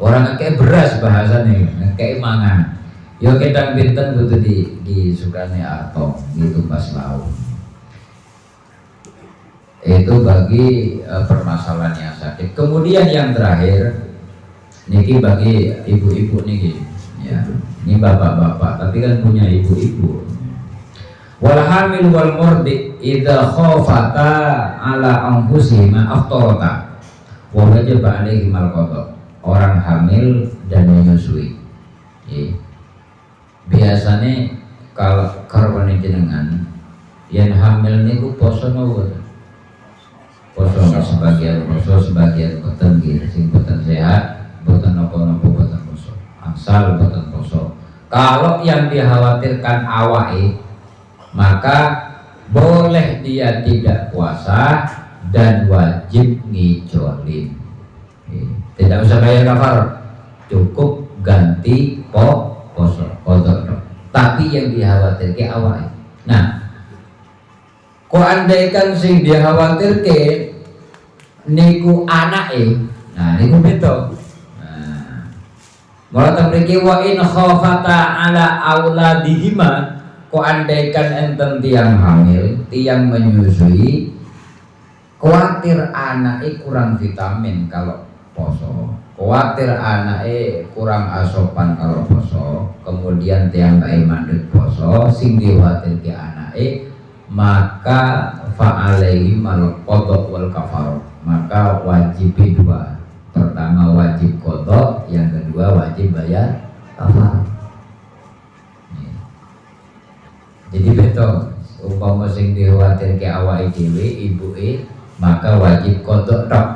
Orang ngekei beras bahasane, ngekei mangan. Yo kedang pinten kudu di sukane arto gitu pas lawu. Itu bagi permasalahan yang sakit. Kemudian yang terakhir niki bagi ibu-ibu niki ya. Ini bapak-bapak tapi kan punya ibu-ibu. Wal hamil wal murdi idza khafata ala anfusihima aftarata wa wajaba alaihim al qada. Orang hamil dan menyusui. Biasanya kalau karwane jenengan yang hamil niku poso napa? Poso sebagian boten nggih, sing boten sehat, boten napa-napa boten poso. Asal boten poso. Kalau yang dikhawatirkan awake, maka boleh dia tidak puasa dan wajib ngijolin. Tidak usah bayar kafarat, cukup ganti poso kodok. Tapi yang dikhawatirkan awake. Nah, kok andaikan sing dikhawatirkan niku anake, nah niku beda. Mulai mriki wa in khafata ala auladihima, kok andaikan enten tiang hamil, tiang menyusui, kok Kuatir anaknya kurang vitamin kalau poso, kuatir anaknya kurang asupan kalau poso, kemudian tiang bayi mandek poso, sing diwatir ke anaknya, maka fa'alaihi mal qada wal kafarah, maka wajib dua. Pertama wajib qada, yang kedua wajib bayar kafarah. Jadi betul, umpama sing diwatir ke awake dhewe ibuke, maka wajib qada tok,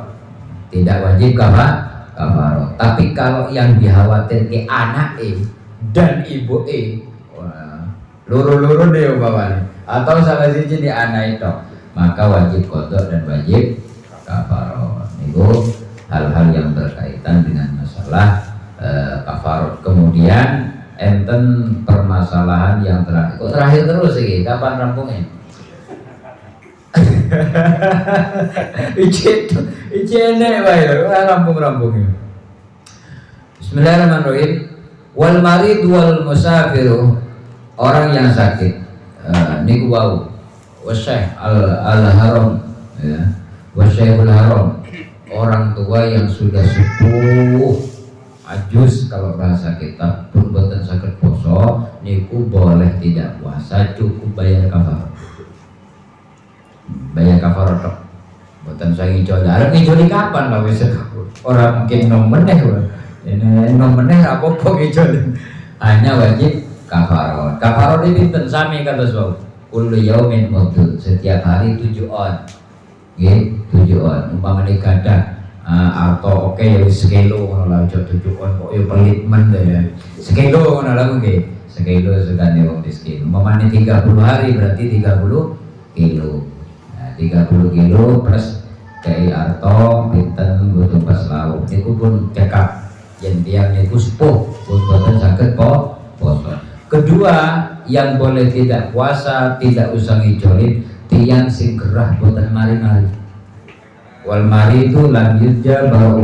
tidak wajib kafarah. Tapi kalau yang dikhawatir ke anake dan ibuke, loro-loro deh umpamane, atau salah siji di anak itu, maka wajib qada dan wajib kafarah. Niku hal-hal yang berkaitan dengan masalah kafarah. Kemudian enten permasalahan yang terakhir. Kok terakhir terus ini? Kapan rampungnya? Ijene wae rampung-rampungnya. Bismillahirrahmanirrahim. Wal marid wal musafiru, orang yang sakit niku wau wasyekh al-haram ya, wasyekhul haram, orang tua yang sudah sepuh ajus kalau bahasa kita pun boten saged poso niku boleh tidak puasa, cukup bayar kafarah. Bayar kafarah tok. Boten saya ngijoli. Arep ngijoli kapan lah wis ora mungkin nom meneh. Ini nom meneh apa-apa ngijoli. Hanya wajib kafarah. Kafarah ini pinten sami kata sawu. Kullu yaumin mudud, setiap hari 7 on. Nggih, 7 on. Umpamane gadah atau oke ya sekilo ngono lah, aja 7 on kok ya pelit men ya. Sekilo ngono lah nggih. Sekilo sekane wong miskin. Umpamane 30 hari berarti 30 kilo. Nah, 30 kilo plus kei arto pinten butuh pas lauk. Niku pun cekap yen tiyang niku sepuh pun boten saged poso. Kedua, yang boleh tidak puasa, tidak usah ngijolin tiang sing gerah boten mari-mari. Wal mari itu lam yurja bau,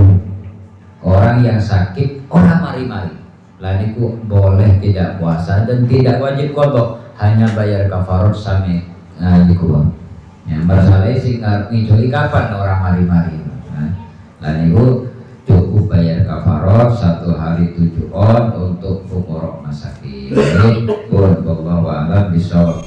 orang yang sakit orang mari-mari. Lah niku boleh tidak puasa dan tidak wajib qada, hanya bayar kafarot sami. Nah niku. Ya masalah sing ngijoli kapan orang mari-mari. Lah niku cukup bayar kafarot 1 hari 7 on untuk fuqara masakin. Pun wallahu a'lam bishawab.